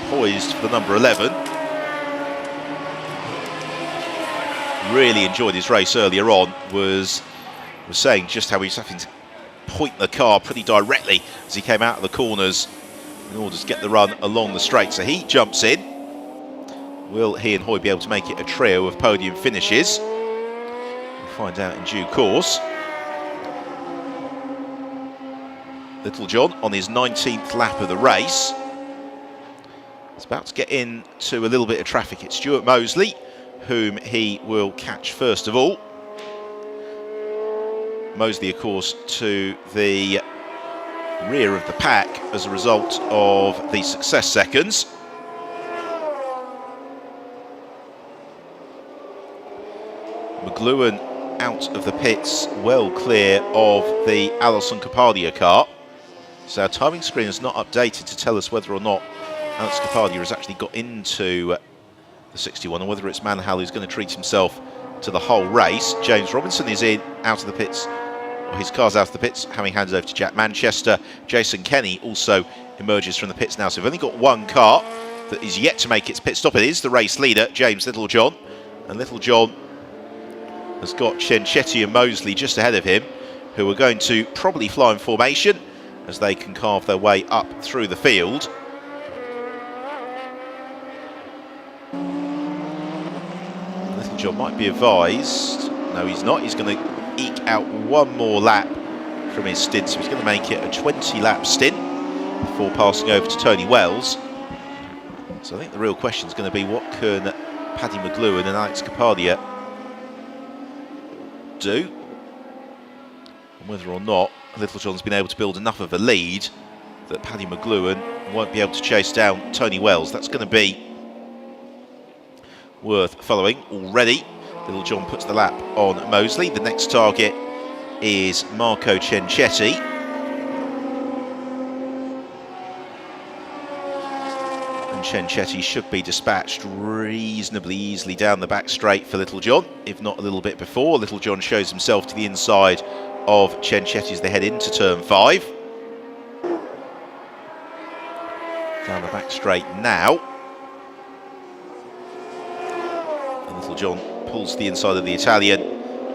Poised for the number 11. Really enjoyed his race earlier on. Was saying just how he was having to point the car pretty directly as he came out of the corners in order to get the run along the straight. So he jumps in. Will he and Hoy be able to make it a trio of podium finishes? We'll find out in due course. Little John on his 19th lap of the race. He's about to get into a little bit of traffic. It's Stuart Mosley, whom he will catch first of all. Mosley, of course, to the rear of the pack as a result of the success seconds. McLuhan out of the pits, well clear of the Alison Kapadia car. So our timing screen is not updated to tell us whether or not Alex Kapadia has actually got into the 61 and whether it's Manhal who's going to treat himself to the whole race. James Robinson is in, out of the pits. His car's out of the pits, having handed over to Jack Manchester. Jason Kenny also emerges from the pits now. So we've only got one car that is yet to make its pit stop. It is the race leader, James Littlejohn. And Littlejohn has got Chen Chetty and Mosley just ahead of him, who are going to probably fly in formation as they can carve their way up through the field. Littlejohn might be advised. No, he's not. He's going to eke out one more lap from his stint, so he's going to make it a 20-lap stint before passing over to Tony Wells. So I think the real question is going to be what can Paddy McLuhan and Alex Kapadia do, and whether or not Littlejohn's been able to build enough of a lead that Paddy McLuhan won't be able to chase down Tony Wells. That's going to be worth following. Already Littlejohn puts the lap on Mosley. The next target is Marco Chen Chetty. And Chen Chetty should be dispatched reasonably easily down the back straight for Littlejohn, if not a little bit before. Littlejohn shows himself to the inside of Chen Chetty as they head into turn 5. Down the back straight now. And Littlejohn pulls the inside of the Italian.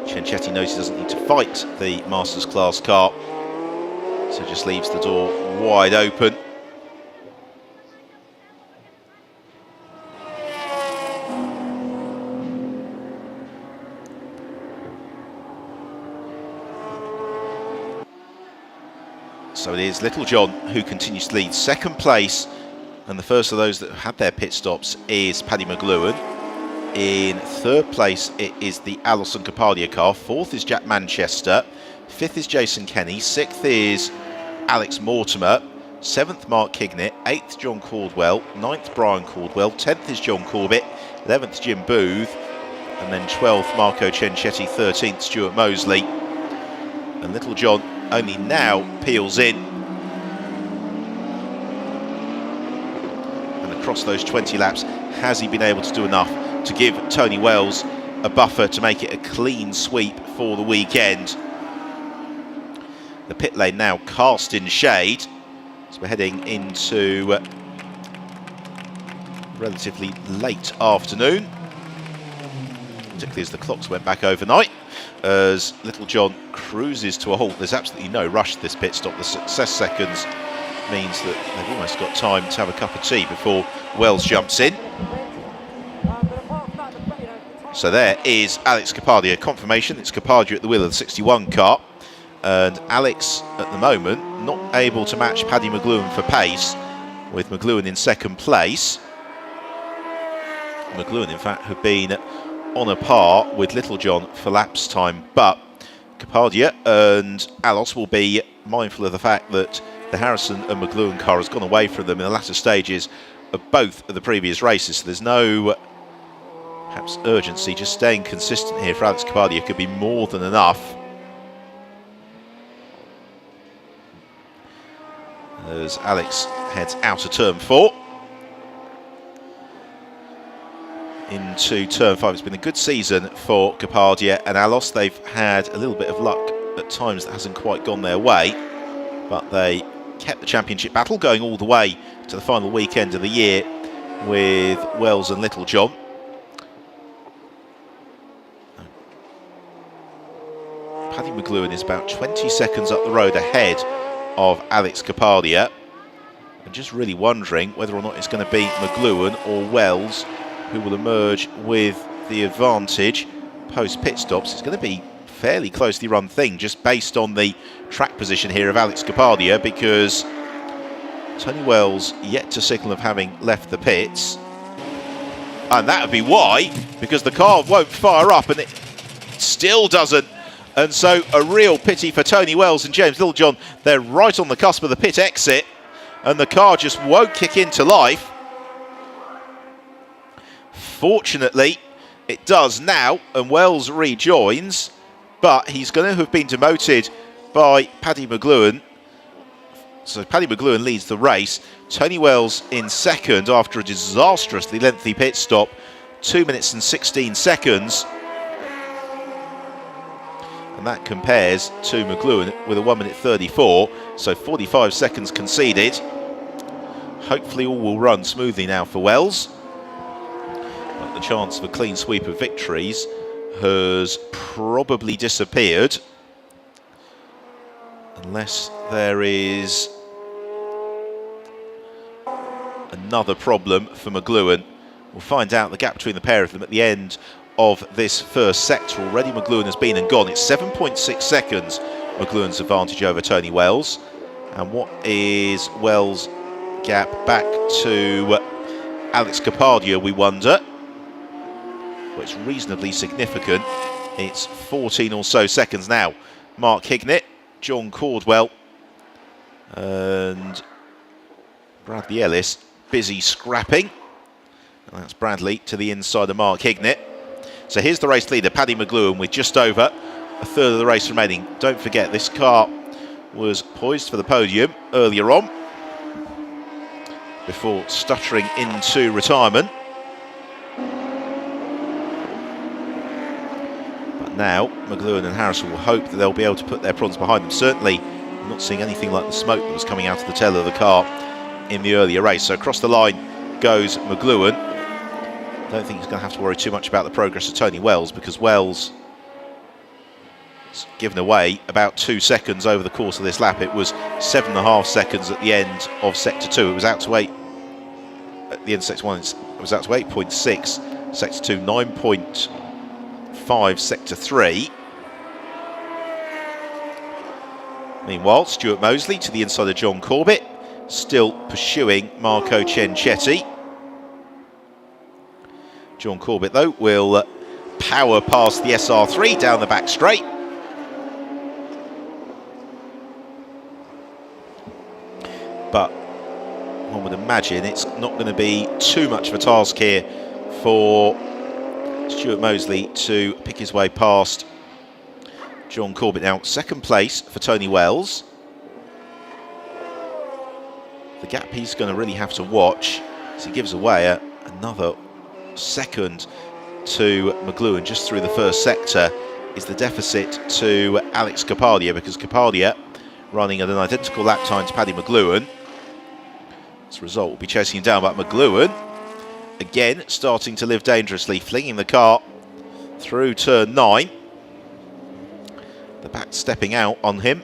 Chen Chetty knows he doesn't need to fight the Masters class car, so just leaves the door wide open. So it is Littlejohn who continues to lead. Second place, and the first of those that had their pit stops, is Paddy McLuhan. In third place, it is the Alison Kapadia car. Fourth is Jack Manchester. Fifth is Jason Kenny. Sixth is Alex Mortimer. Seventh, Mark Kignett. Eighth, John Caldwell. Ninth, Brian Caldwell. 10th is John Corbett. 11th, Jim Booth. And then 12th, Marco Chen Chetty. 13th, Stuart Mosley. And Littlejohn only now peels in. And across those 20 laps, has he been able to do enough to give Tony Wells a buffer to make it a clean sweep for the weekend? The pit lane now cast in shade, so we're heading into relatively late afternoon, particularly as the clocks went back overnight. As Littlejohn cruises to a halt, there's absolutely no rush to this pit stop. The success seconds means that they've almost got time to have a cup of tea before Wells jumps in. So there is Alex Kapadia. Confirmation, it's Kapadia at the wheel of the 61 car. And Alex, at the moment, not able to match Paddy McLuhan for pace, with McLuhan in second place. McLuhan, in fact, had been on a par with Littlejohn for laps time, but Kapadia, and Alos will be mindful of the fact that the Harrison and McLuhan car has gone away from them in the latter stages of both of the previous races. So there's no perhaps urgency, just staying consistent here for Alex Kapadia could be more than enough. As Alex heads out of turn 4 into turn 5. It's been a good season for Kapadia and Alos. They've had a little bit of luck at times that hasn't quite gone their way, but they kept the championship battle going all the way to the final weekend of the year with Wells and Littlejohn. Paddy McLuhan is about 20 seconds up the road ahead of Alex Kapadia. I'm just really wondering whether or not it's going to be McLuhan or Wells who will emerge with the advantage post pit stops. It's going to be a fairly closely run thing just based on the track position here of Alex Kapadia, because Tony Wells yet to signal of having left the pits, and that would be why, because the car won't fire up, and it still doesn't. And so a real pity for Tony Wells and James Littlejohn. They're right on the cusp of the pit exit and the car just won't kick into life. Fortunately, it does now, and Wells rejoins, but he's going to have been demoted by Paddy McLuhan. So Paddy McLuhan leads the race. Tony Wells in second after a disastrously lengthy pit stop, 2 minutes and 16 seconds. And that compares to McLuhan with a 1 minute 34, so 45 seconds conceded. Hopefully all will run smoothly now for Wells. But the chance of a clean sweep of victories has probably disappeared, unless there is another problem for McLuhan. We'll find out the gap between the pair of them at the end of this first sector. Already McLuhan has been and gone. It's 7.6 seconds McLuhan's advantage over Tony Wells. And what is Wells' gap back to Alex Kapadia, we wonder? Well, it's reasonably significant. It's 14 or so seconds now. Mark Hignett, John Caldwell and Bradley Ellis busy scrapping. And that's Bradley to the inside of Mark Hignett. So here's the race leader, Paddy McLuhan, with just over a third of the race remaining. Don't forget, this car was poised for the podium earlier on before stuttering into retirement. But now McLuhan and Harrison will hope that they'll be able to put their prawns behind them. Certainly, I'm not seeing anything like the smoke that was coming out of the tail of the car in the earlier race. So across the line goes McLuhan. I don't think he's going to have to worry too much about the progress of Tony Wells, because Wells has given away about 2 seconds over the course of this lap. It was 7.5 seconds at the end of sector 2. It was out to 8 at the end of sector 1. It was out to 8.6 sector 2, 9.5 sector 3. Meanwhile, Stuart Mosley to the inside of John Corbett, still pursuing Marco Ciencetti. John Corbett, though, will power past the SR3 down the back straight. But one would imagine it's not going to be too much of a task here for Stuart Mosley to pick his way past John Corbett. Now, second place for Tony Wells. The gap he's going to really have to watch as he gives away another second to McLuhan just through the first sector is the deficit to Alex Kapadia, because Kapadia running at an identical lap time to Paddy McLuhan. As a result, will be chasing him down, but McLuhan again starting to live dangerously, flinging the car through turn 9. The back stepping out on him.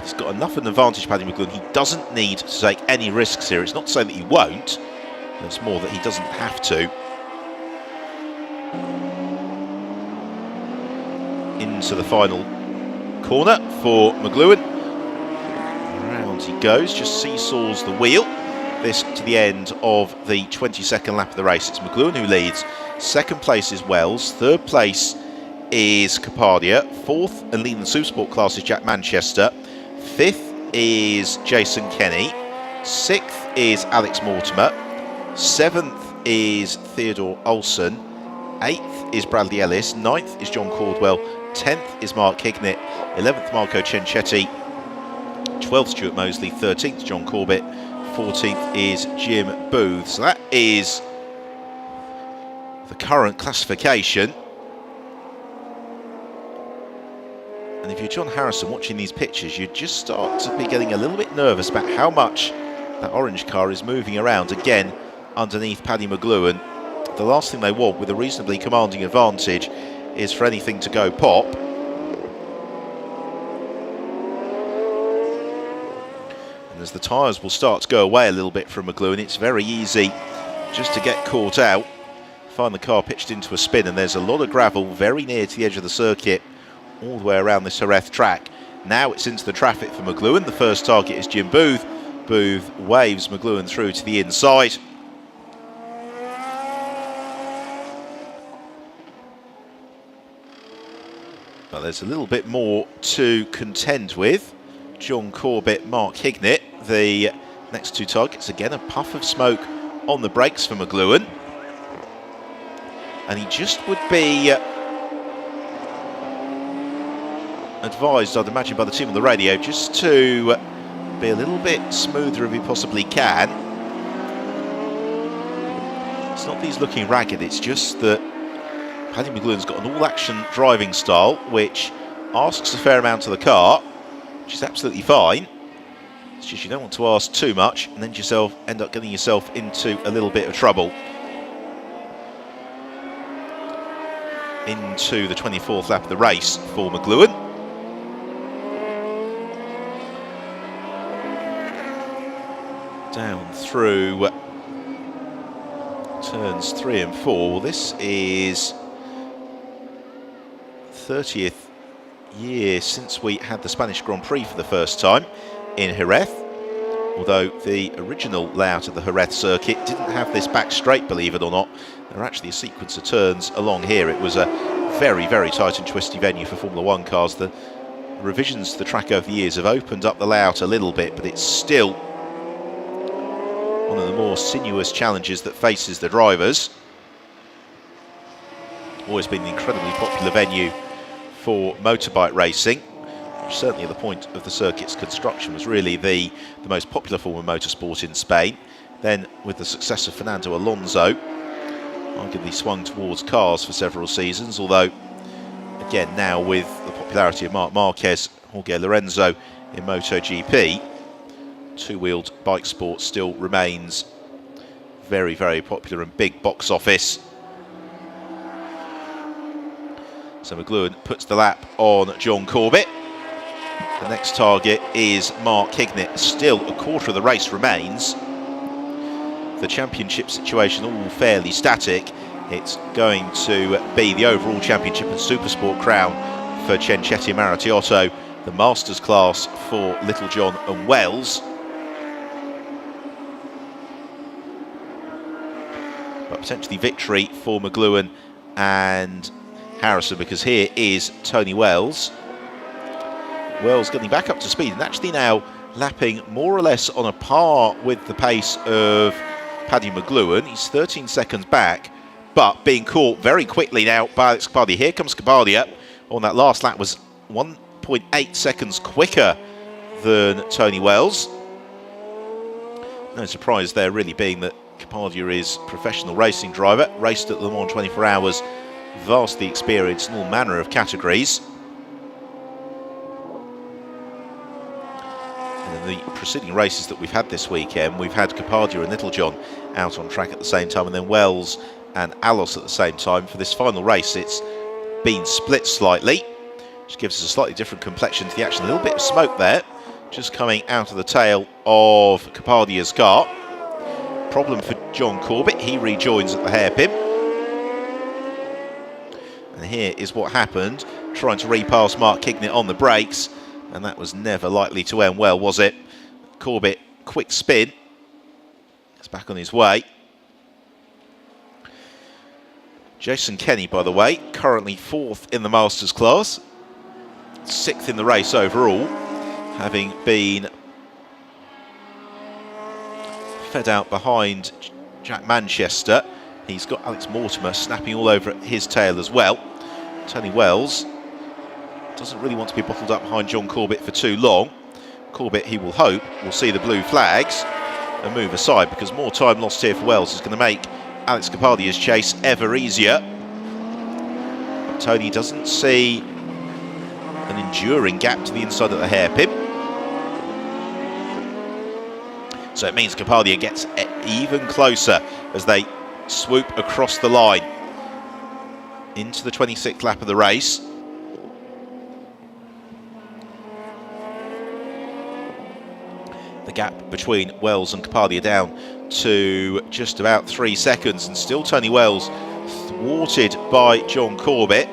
He's got enough of an advantage, Paddy McLuhan. He doesn't need to take any risks here. It's not to say that he won't. It's more that he doesn't have to. Into the final corner for McLuhan. Around he goes, just seesaws the wheel. This to the end of the 22nd lap of the race. It's McLuhan who leads. Second place is Wells. Third place is Capadia. 4th and leading the Supersport class is Jack Manchester. 5th is Jason Kenny. 6th is Alex Mortimer. 7th is Theodore Olsen. 8th is Bradley Ellis. 9th is John Caldwell. 10th is Mark Hignett. 11th Marco Cencetti. 12th Stuart Mosley. 13th John Corbett. 14th is Jim Booth. So that is the current classification. And if you're John Harrison watching these pictures, you just start to be getting a little bit nervous about how much that orange car is moving around again underneath Paddy McGluen. The last thing they want with a reasonably commanding advantage is for anything to go pop. And as the tyres will start to go away a little bit from McGluen, it's very easy just to get caught out. Find the car pitched into a spin, and there's a lot of gravel very near to the edge of the circuit all the way around this Jerez track. Now it's into the traffic for McGluen. The first target is Jim Booth. Booth waves McGluen through to the inside. But there's a little bit more to contend with. John Corbett, Mark Hignett, the next two targets. Again, a puff of smoke on the brakes for McGluen. And he just would be advised, I'd imagine, by the team on the radio, just to be a little bit smoother if he possibly can. It's not that he's looking ragged, it's just that Paddy McGluen's got an all-action driving style which asks a fair amount of the car, which is absolutely fine. It's just you don't want to ask too much and then yourself end up getting yourself into a little bit of trouble. Into the 24th lap of the race for McGluen. Down through turns 3 and 4. Well, this is 30th year since we had the Spanish Grand Prix for the first time in Jerez. Although the original layout of the Jerez circuit didn't have this back straight, believe it or not. There are actually a sequence of turns along here. It was a very, very tight and twisty venue for Formula One cars. The revisions to the track over the years have opened up the layout a little bit, but it's still one of the more sinuous challenges that faces the drivers. Always been an incredibly popular venue for motorbike racing. Certainly at the point of the circuit's construction was really the most popular form of motorsport in Spain. Then with the success of Fernando Alonso, arguably swung towards cars for several seasons, although again now with the popularity of Marc Marquez, Jorge Lorenzo in MotoGP, two-wheeled bike sport still remains very, very popular and big box office. So McGluen puts the lap on John Corbett. The next target is Mark Hignett. Still a quarter of the race remains. The championship situation all fairly static. It's going to be the overall championship and Supersport crown for Cencetti and Maratiotto, the Masters class for Littlejohn and Wells. But potentially victory for McGluen and Harrison, because here is Tony Wells. Wells getting back up to speed and actually now lapping more or less on a par with the pace of Paddy McGluen. He's 13 seconds back, but being caught very quickly now by Alex Capadia. Here comes Capadia. On that last lap was 1.8 seconds quicker than Tony Wells. No surprise there really being that Capadia is a professional racing driver, raced at Le Mans 24 hours, vastly experienced in all manner of categories. And in the preceding races that we've had this weekend, we've had Capadia and Littlejohn out on track at the same time, and then Wells and Alos at the same time. For this final race, it's been split slightly, which gives us a slightly different complexion to the action. A little bit of smoke there, just coming out of the tail of Capadia's car. Problem for John Corbett, he rejoins at the hairpin. And here is what happened, trying to repass Mark Hignett on the brakes, and that was never likely to end well, was it? Corbett, quick spin, it's back on his way. Jason Kenny, by the way, currently 4th in the Masters class, 6th in the race overall, having been fed out behind Jack Manchester. He's got Alex Mortimer snapping all over his tail as well. Tony Wells doesn't really want to be bottled up behind John Corbett for too long. Corbett, he will hope, will see the blue flags and move aside, because more time lost here for Wells is going to make Alex Capaldia's chase ever easier. But Tony doesn't see an enduring gap to the inside of the hairpin. So it means Capaldia gets even closer as they swoop across the line into the 26th lap of the race. The gap between Wells and Capaldia down to just about 3 seconds, and still Tony Wells thwarted by John Corbett.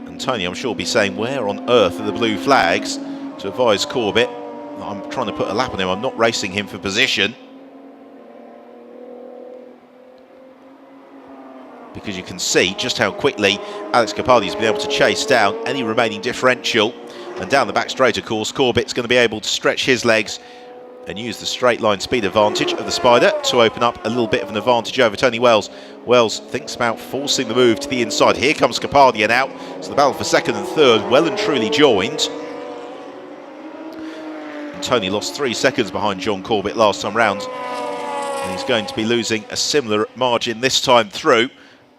And Tony, I'm sure, will be saying, where on earth are the blue flags, to advise Corbett, I'm trying to put a lap on him, I'm not racing him for position. Because you can see just how quickly Alex Capaldi has been able to chase down any remaining differential. And down the back straight, of course, Corbett's going to be able to stretch his legs and use the straight line speed advantage of the Spider to open up a little bit of an advantage over Tony Wells. Wells thinks about forcing the move to the inside. Here comes Capaldia now. So the battle for second and third well and truly joined. And Tony lost 3 seconds behind John Corbett last time round. And he's going to be losing a similar margin this time through,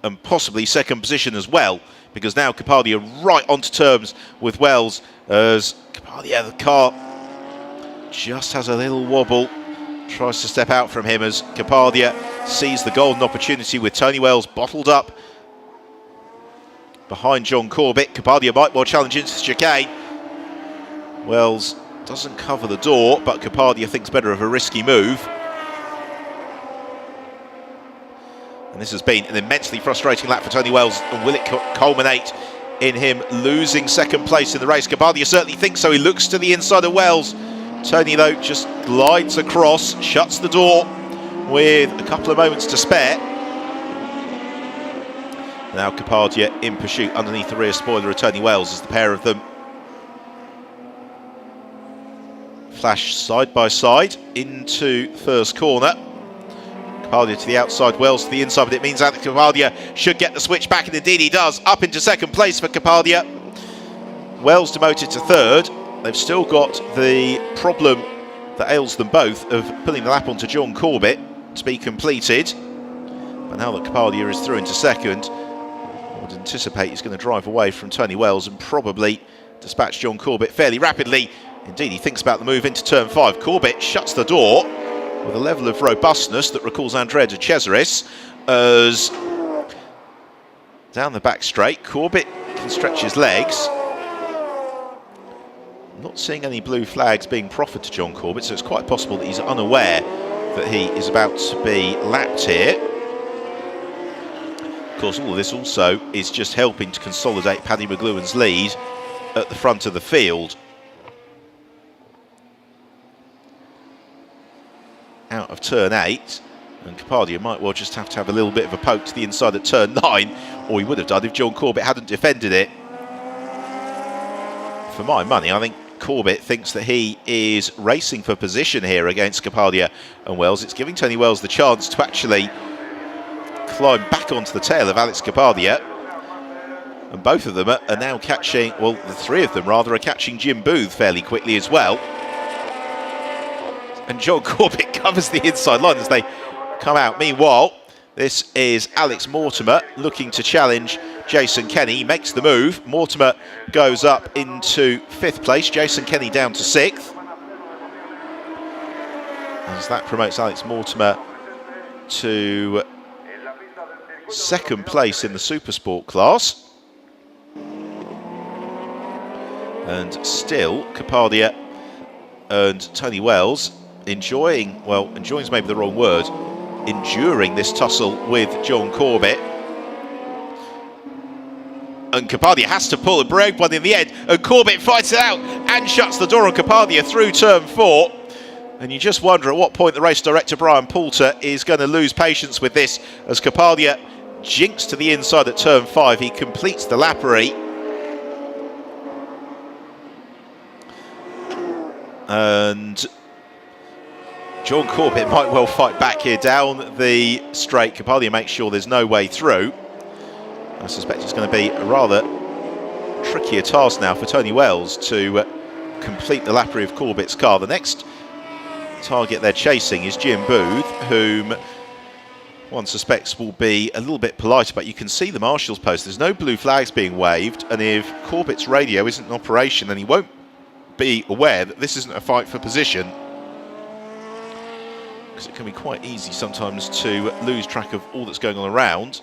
and possibly second position as well, because now Capaldia right onto terms with Wells, as Capaldia, the car just has a little wobble, tries to step out from him as Capaldia sees the golden opportunity with Tony Wells bottled up behind John Corbett. Capaldia might well challenge into the chicane. Wells doesn't cover the door, but Capaldia thinks better of a risky move. And this has been an immensely frustrating lap for Tony Wells, and will it culminate in him losing second place in the race? Capaldia certainly thinks so. He looks to the inside of Wells. Tony, though, just glides across, shuts the door with a couple of moments to spare. Now Capaldia in pursuit underneath the rear spoiler of Tony Wells as the pair of them flash side by side into first corner. Capaldia to the outside, Wells to the inside, but it means that Capaldia should get the switch back, and indeed he does. Up into second place for Capaldia. Wells demoted to third. They've still got the problem that ails them both of pulling the lap onto John Corbett to be completed. But now that Capaldia is through into second, I would anticipate he's going to drive away from Tony Wells and probably dispatch John Corbett fairly rapidly. Indeed, he thinks about the move into turn 5. Corbett shuts the door with a level of robustness that recalls Andrea de Jerez, as down the back straight, Corbett can stretch his legs. I'm not seeing any blue flags being proffered to John Corbett, so it's quite possible that he's unaware that he is about to be lapped here. Of course, all of this also is just helping to consolidate Paddy McLuhan's lead at the front of the field. Out of turn 8, and Capaldia might well just have to have a little bit of a poke to the inside at turn 9, or he would have done if John Corbett hadn't defended it. For my money, I think Corbett thinks that he is racing for position here against Capaldia and Wells. It's giving Tony Wells the chance to actually climb back onto the tail of Alex Capaldia, and both of them are now catching, well, the three of them rather, are catching Jim Booth fairly quickly as well. And John Corbett covers the inside line as they come out. Meanwhile, this is Alex Mortimer looking to challenge Jason Kenny. He makes the move. Mortimer goes up into 5th place. Jason Kenny down to 6th. As that promotes Alex Mortimer to 2nd place in the Supersport class. And still, Capaldia and Tony Wells enjoying, well, enjoying is maybe the wrong word, enduring this tussle with John Corbett. And Capaldia has to pull a brake one in the end, and Corbett fights it out and shuts the door on Capaldia through turn 4. And you just wonder at what point the race director, Brian Poulter, is going to lose patience with this as Kapadia jinks to the inside at turn 5. He completes the Lappery. And John Corbett might well fight back here down the straight. Kapadia makes sure there's no way through. I suspect it's going to be a rather trickier task now for Tony Wells to complete the Lappery of Corbett's car. The next target they're chasing is Jim Booth, whom one suspects will be a little bit polite, but you can see the marshal's post. There's no blue flags being waved, and if Corbett's radio isn't in operation, then he won't be aware that this isn't a fight for position, because it can be quite easy sometimes to lose track of all that's going on around.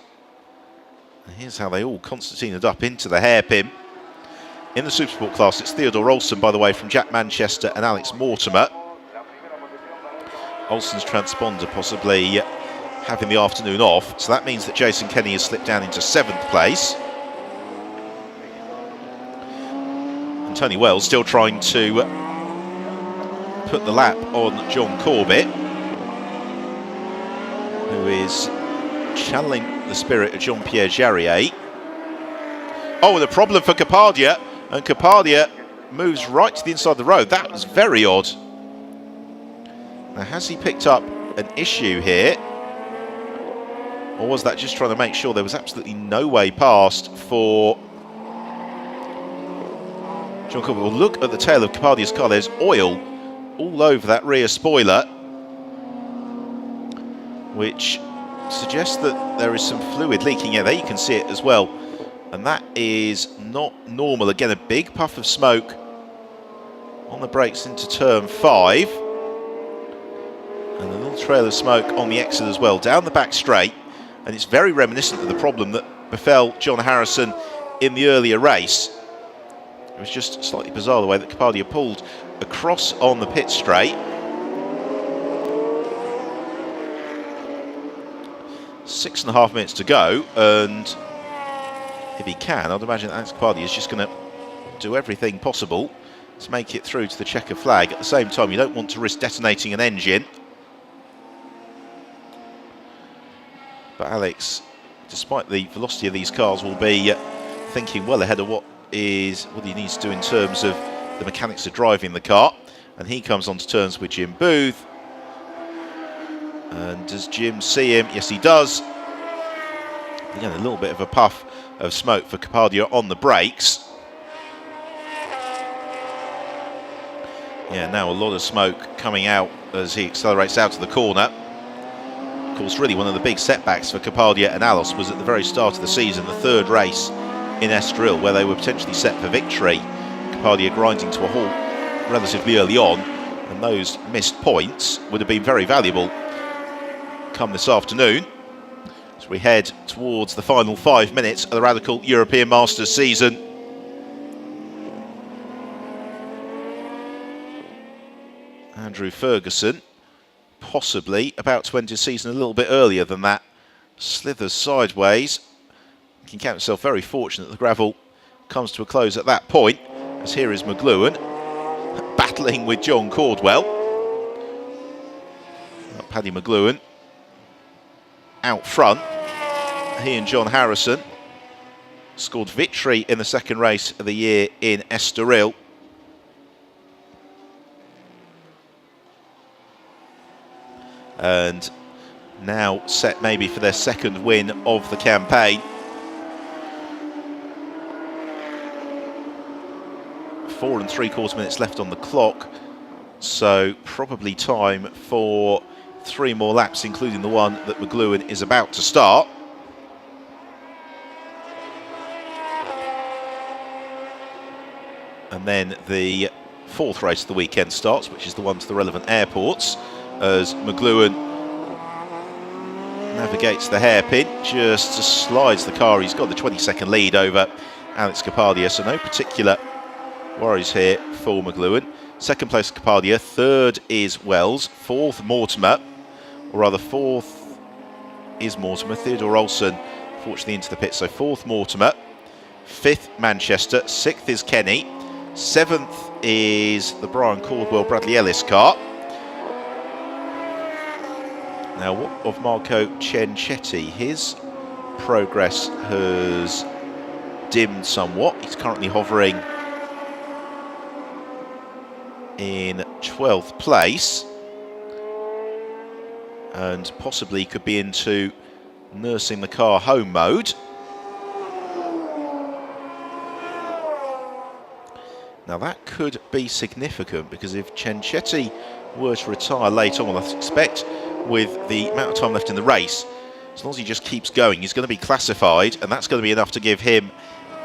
And here's how they all concertinaed up into the hairpin. In the Supersport class, it's Theodore Olsen, by the way, from Jack Manchester and Alex Mortimer. Olsen's transponder possibly having the afternoon off, so that means that Jason Kenny has slipped down into 7th place. And Tony Wells still trying to put the lap on John Corbett, who is channeling the spirit of Jean-Pierre Jarier. Oh, and a problem for Kapadia, and Kapadia moves right to the inside of the road. That was very odd. Now, has he picked up an issue here? Or was that just trying to make sure there was absolutely no way past for John Corbett? Well, look at the tail of Kapadia's car. There's oil all over that rear spoiler, which suggests that there is some fluid leaking. Yeah, there you can see it as well. And that is not normal. Again, a big puff of smoke on the brakes into turn 5. And a little trail of smoke on the exit as well, down the back straight. And it's very reminiscent of the problem that befell John Harrison in the earlier race. It was just slightly bizarre the way that Kapadia pulled across on the pit straight. 6.5 minutes to go, and if he can, I'd imagine that Alex Kapadia is just going to do everything possible to make it through to the checker flag. At the same time, you don't want to risk detonating an engine. But Alex, despite the velocity of these cars, will be thinking well ahead of what he needs to do in terms of the mechanics of driving the car. And he comes onto turns with Jim Booth. And does Jim see him? Yes, he does. Again, a little bit of a puff of smoke for Kapadia on the brakes. Yeah, now a lot of smoke coming out as he accelerates out of the corner. Of course, really one of the big setbacks for Kapadia and Alos was at the very start of the season, the 3rd race in Estoril, where they were potentially set for victory. Kapadia grinding to a halt relatively early on, and those missed points would have been very valuable come this afternoon as we head towards the final 5 minutes of the Radical European Masters season. Andrew Ferguson, possibly about to end his season a little bit earlier than that, slithers sideways. He can count himself very fortunate that the gravel comes to a close at that point, as here is McLuhan battling with John Caldwell. Paddy McLuhan out front. He and John Harrison scored victory in the 2nd race of the year in Estoril. And now set maybe for their 2nd win of the campaign. 4 3/4 minutes left on the clock, so probably time for 3 more laps, including the one that McLuhan is about to start. And then the 4th race of the weekend starts, which is the one to the relevant airports, as McLuhan navigates the hairpin, just slides the car. He's got the 20-second lead over Alex Kapadia, so no particular worries here for McLuhan. 2nd place Kapadia, 3rd is Wells, 4th Mortimer, or rather 4th is Mortimer. Theodore Olsen fortunately into the pit, so 4th Mortimer, 5th Manchester, 6th is Kenny, 7th is the Brian Caldwell Bradley Ellis car, Now, what of Marco Ciancetti? His progress has dimmed somewhat. He's currently hovering in 12th place and possibly could be into nursing the car home mode. Now that could be significant, because if Ciancetti were to retire late on, I expect with the amount of time left in the race, as long as he just keeps going, he's going to be classified, and that's going to be enough to give him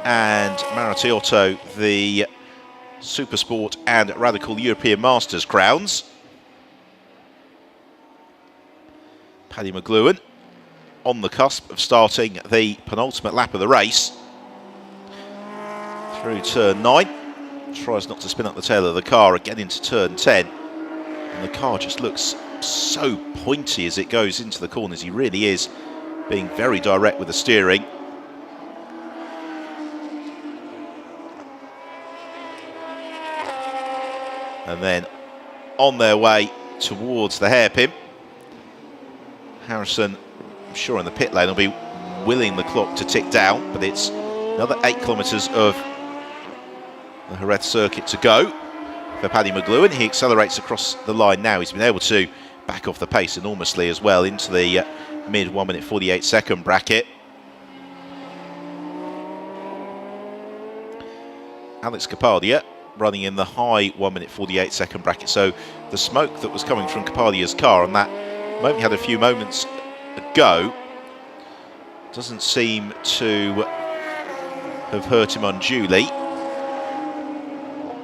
and Maratiotto the Supersport and Radical European Masters crowns. Paddy McLuhan on the cusp of starting the penultimate lap of the race. Through turn 9, tries not to spin up the tail of the car, again into turn 10. And the car just looks so pointy as it goes into the corners. He really is being very direct with the steering. And then on their way towards the hairpin. Harrison, I'm sure in the pit lane, will be willing the clock to tick down, but it's another 8 kilometres of the Jerez circuit to go for Paddy McLuhan. He accelerates across the line now. He's been able to back off the pace enormously as well into the mid 1 minute 48 second bracket. Alex Kapadia running in the high 1 minute 48 second bracket. So the smoke that was coming from Kapadia's car on that moment he had a few moments ago doesn't seem to have hurt him unduly.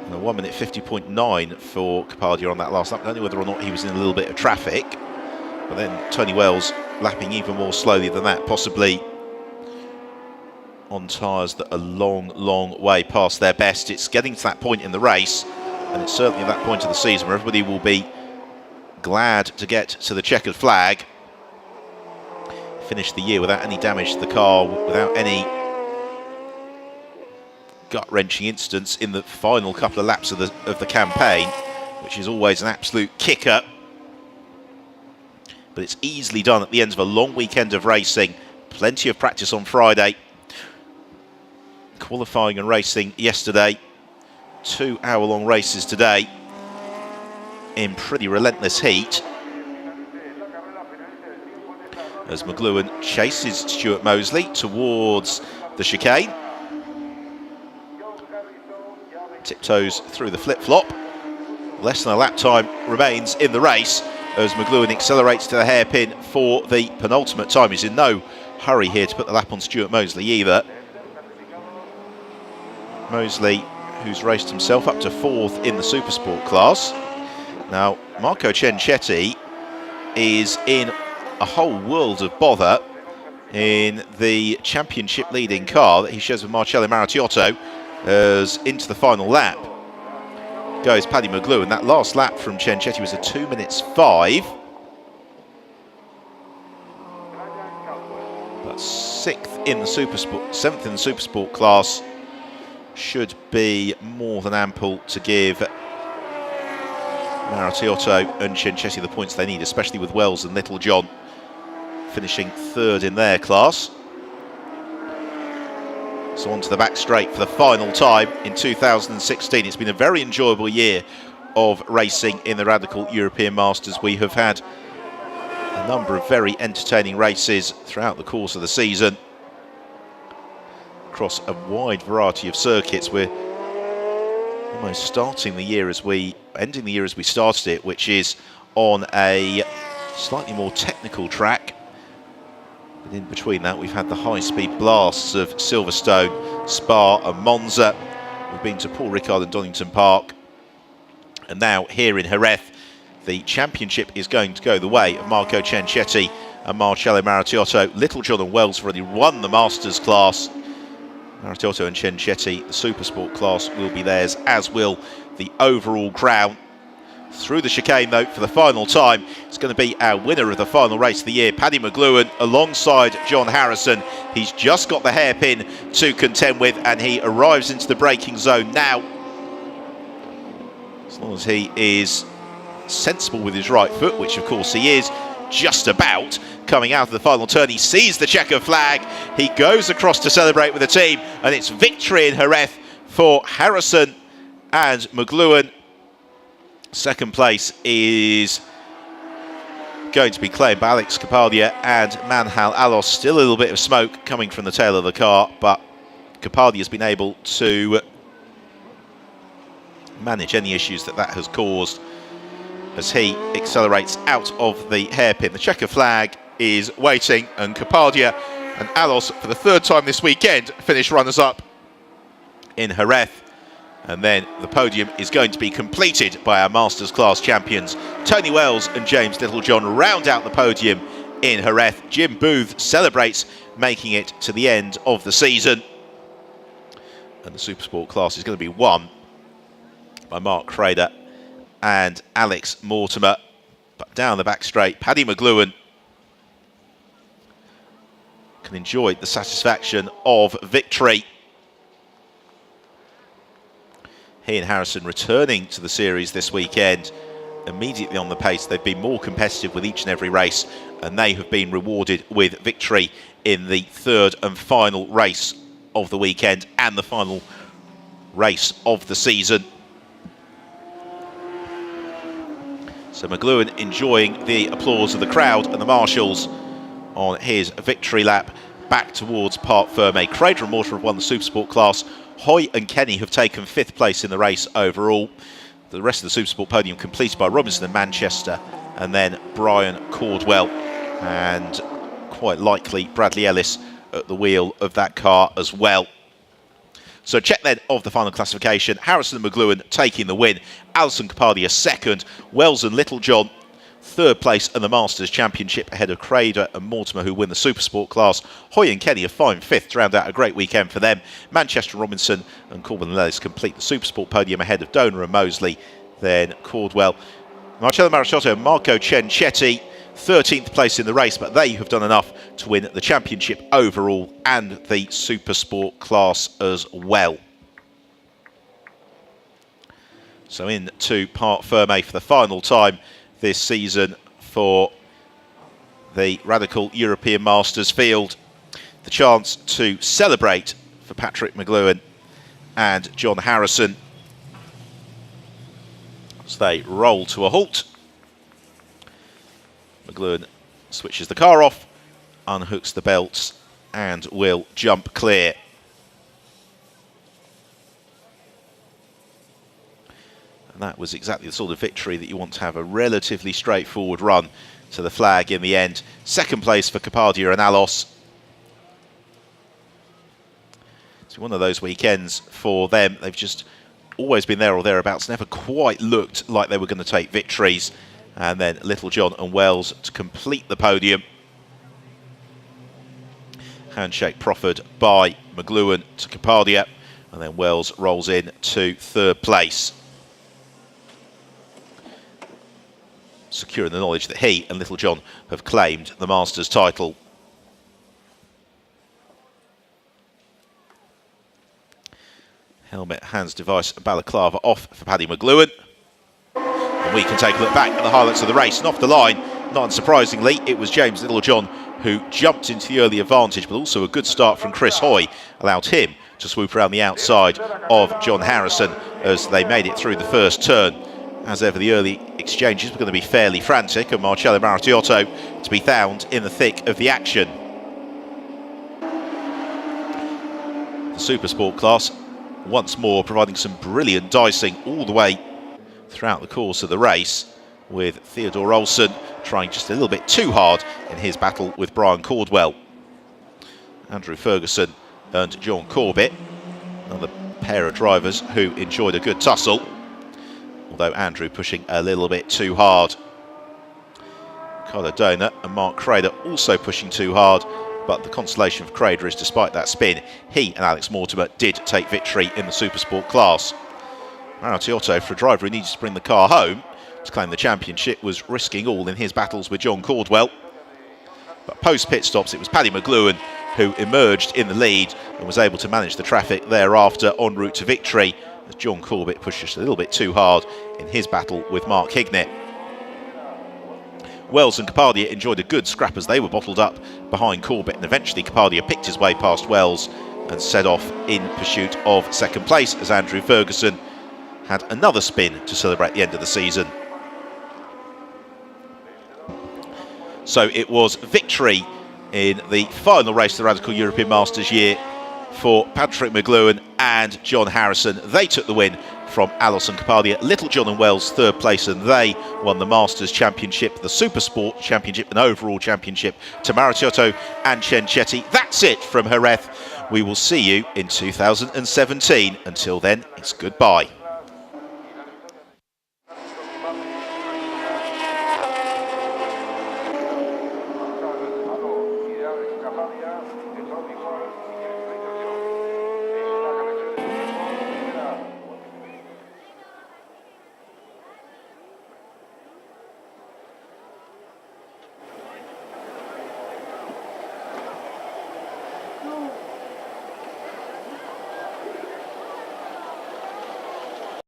And a 1 minute 50.9 for Kapadia on that last lap. I don't know whether or not he was in a little bit of traffic, but then Tony Wells lapping even more slowly than that, possibly on tyres that are long way past their best. It's getting to that point in the race, and it's certainly at that point of the season where everybody will be glad to get to the checkered flag. Finish the year without any damage to the car, without any gut-wrenching incidents in the final couple of laps of the campaign, which is always an absolute kicker. But it's easily done at the end of a long weekend of racing. Plenty of practice on Friday. Qualifying and racing yesterday. 2 hour-long races today in pretty relentless heat. As McLuhan chases Stuart Mosley towards the chicane. Tiptoes through the flip-flop. Less than a lap time remains in the race as McLuhan accelerates to the hairpin for the penultimate time. He's in no hurry here to put the lap on Stuart Mosley either. Mosley, who's raced himself up to 4th in the Supersport class. Now, Marco Ciancetti is in a whole world of bother in the championship leading car that he shares with Marcello Maratiotto as into the final lap goes Paddy McLuhan. That last lap from Ciancetti was a 2 minutes 5. But 6th in the Supersport, 7th in the Supersport class should be more than ample to give Maratiotto and Ciancetti the points they need, especially with Wells and Littlejohn finishing 3rd in their class. So onto the back straight for the final time in 2016. It's been a very enjoyable year of racing in the Radical European Masters. We have had a number of very entertaining races throughout the course of the season across a wide variety of circuits. We're almost starting the year as we, ending the year as we started it, which is on a slightly more technical track. But in between that, we've had the high-speed blasts of Silverstone, Spa and Monza. We've been to Paul Ricard and Donington Park. And now here in Jerez, the championship is going to go the way of Marco Ciancetti and Marcello Maratiotto. Littlejohn and Wells have already won the Masters class. Maratiotto and Ciancetti, the Supersport class, will be theirs, as will the overall crown. Through the chicane, though, for the final time, it's going to be our winner of the final race of the year, Paddy McLuhan, alongside John Harrison. He's just got the hairpin to contend with, and he arrives into the braking zone now. As long as he is sensible with his right foot, which of course he is, just about. Coming out of the final turn, he sees the checker flag. He goes across to celebrate with the team, and it's victory in Jerez for Harrison and McLuhan. Second place is going to be claimed by Alex Kapadia and Manhal Alos. Still a little bit of smoke coming from the tail of the car, but Kapadia has been able to manage any issues that has caused as he accelerates out of the hairpin. The checker flag is waiting, and Kapadia and Alos, for the third time this weekend, finish runners-up in Jerez. And then the podium is going to be completed by our Masters class champions. Tony Wells and James Littlejohn round out the podium in Jerez. Jim Booth celebrates, making it to the end of the season. And the Supersport class is going to be won by Mark Crader and Alex Mortimer. But down the back straight, Paddy McLuhan can enjoy the satisfaction of victory. He and Harrison returning to the series this weekend, immediately on the pace. They've been more competitive with each and every race, and they have been rewarded with victory in the third and final race of the weekend and the final race of the season. So McLuhan enjoying the applause of the crowd and the marshals on his victory lap back towards Parc Ferme. Crader and Mortimer have won the Supersport class. Hoy and Kenny have taken 5th place in the race overall. The rest of the Supersport podium completed by Robinson and Manchester, and then Brian Caldwell, and quite likely Bradley Ellis at the wheel of that car as well. So check then of the final classification. Harrison and McLuhan taking the win. Alison Kapadia second. Wells and Littlejohn third place in the Masters Championship, ahead of Crader and Mortimer, who win the Supersport class. Hoy and Kenny are fine 5th to round out a great weekend for them. Manchester, Robinson and Corbin and Ellis complete the Supersport podium ahead of Donor and Mosley. Then Caldwell, Marcello Mariciotto and Marco Cencetti, 13th place in the race, but they have done enough to win the championship overall and the Supersport class as well. So into Parc Ferme for the final time this season for the Radical European Masters field. The chance to celebrate for Patrick McLuhan and John Harrison as they roll to a halt. McLuhan switches the car off, unhooks the belts and will jump clear. And that was exactly the sort of victory that you want to have, a relatively straightforward run to the flag in the end. Second place for Kapadia and Alos. It's one of those weekends for them. They've just always been there or thereabouts, never quite looked like they were going to take victories. And then Littlejohn and Wells to complete the podium. Handshake proffered by McLuhan to Kapadia, and then Wells rolls in to third place, securing the knowledge that he and Littlejohn have claimed the Masters title. Helmet, hands, device and balaclava off for Paddy McLuhan. And we can take a look back at the highlights of the race. And off the line, not unsurprisingly, it was James Littlejohn who jumped into the early advantage, but also a good start from Chris Hoy allowed him to swoop around the outside of John Harrison as they made it through the first turn. As ever, the early exchanges were going to be fairly frantic, and Marcello Mariciotto to be found in the thick of the action. The Supersport class once more providing some brilliant dicing all the way throughout the course of the race, with Theodore Olsen trying just a little bit too hard in his battle with Brian Caldwell. Andrew Ferguson and John Corbett, another pair of drivers who enjoyed a good tussle, although Andrew pushing a little bit too hard. Ricardo Donor and Mark Crader also pushing too hard, but the consolation for Crader is, despite that spin, he and Alex Mortimer did take victory in the Supersport class. Mariciotto, for a driver who needs to bring the car home to claim the championship, was risking all in his battles with John Caldwell. But post pit stops, it was Paddy McLuhan who emerged in the lead and was able to manage the traffic thereafter en route to victory, as John Corbett pushed just a little bit too hard in his battle with Mark Hignett. Wells and Capadia enjoyed a good scrap as they were bottled up behind Corbett, and eventually Capadia picked his way past Wells and set off in pursuit of second place as Andrew Ferguson had another spin to celebrate the end of the season. So it was victory in the final race of the Radical European Masters year for Patrick McLuhan and John Harrison. They took the win from Alison Capadia. Little John and Wells third place, and they won the Masters Championship, the Super Sport Championship and overall championship to Mariciotto and Chenchetti. That's it from Jerez. We will see you in 2017. Until then, it's goodbye.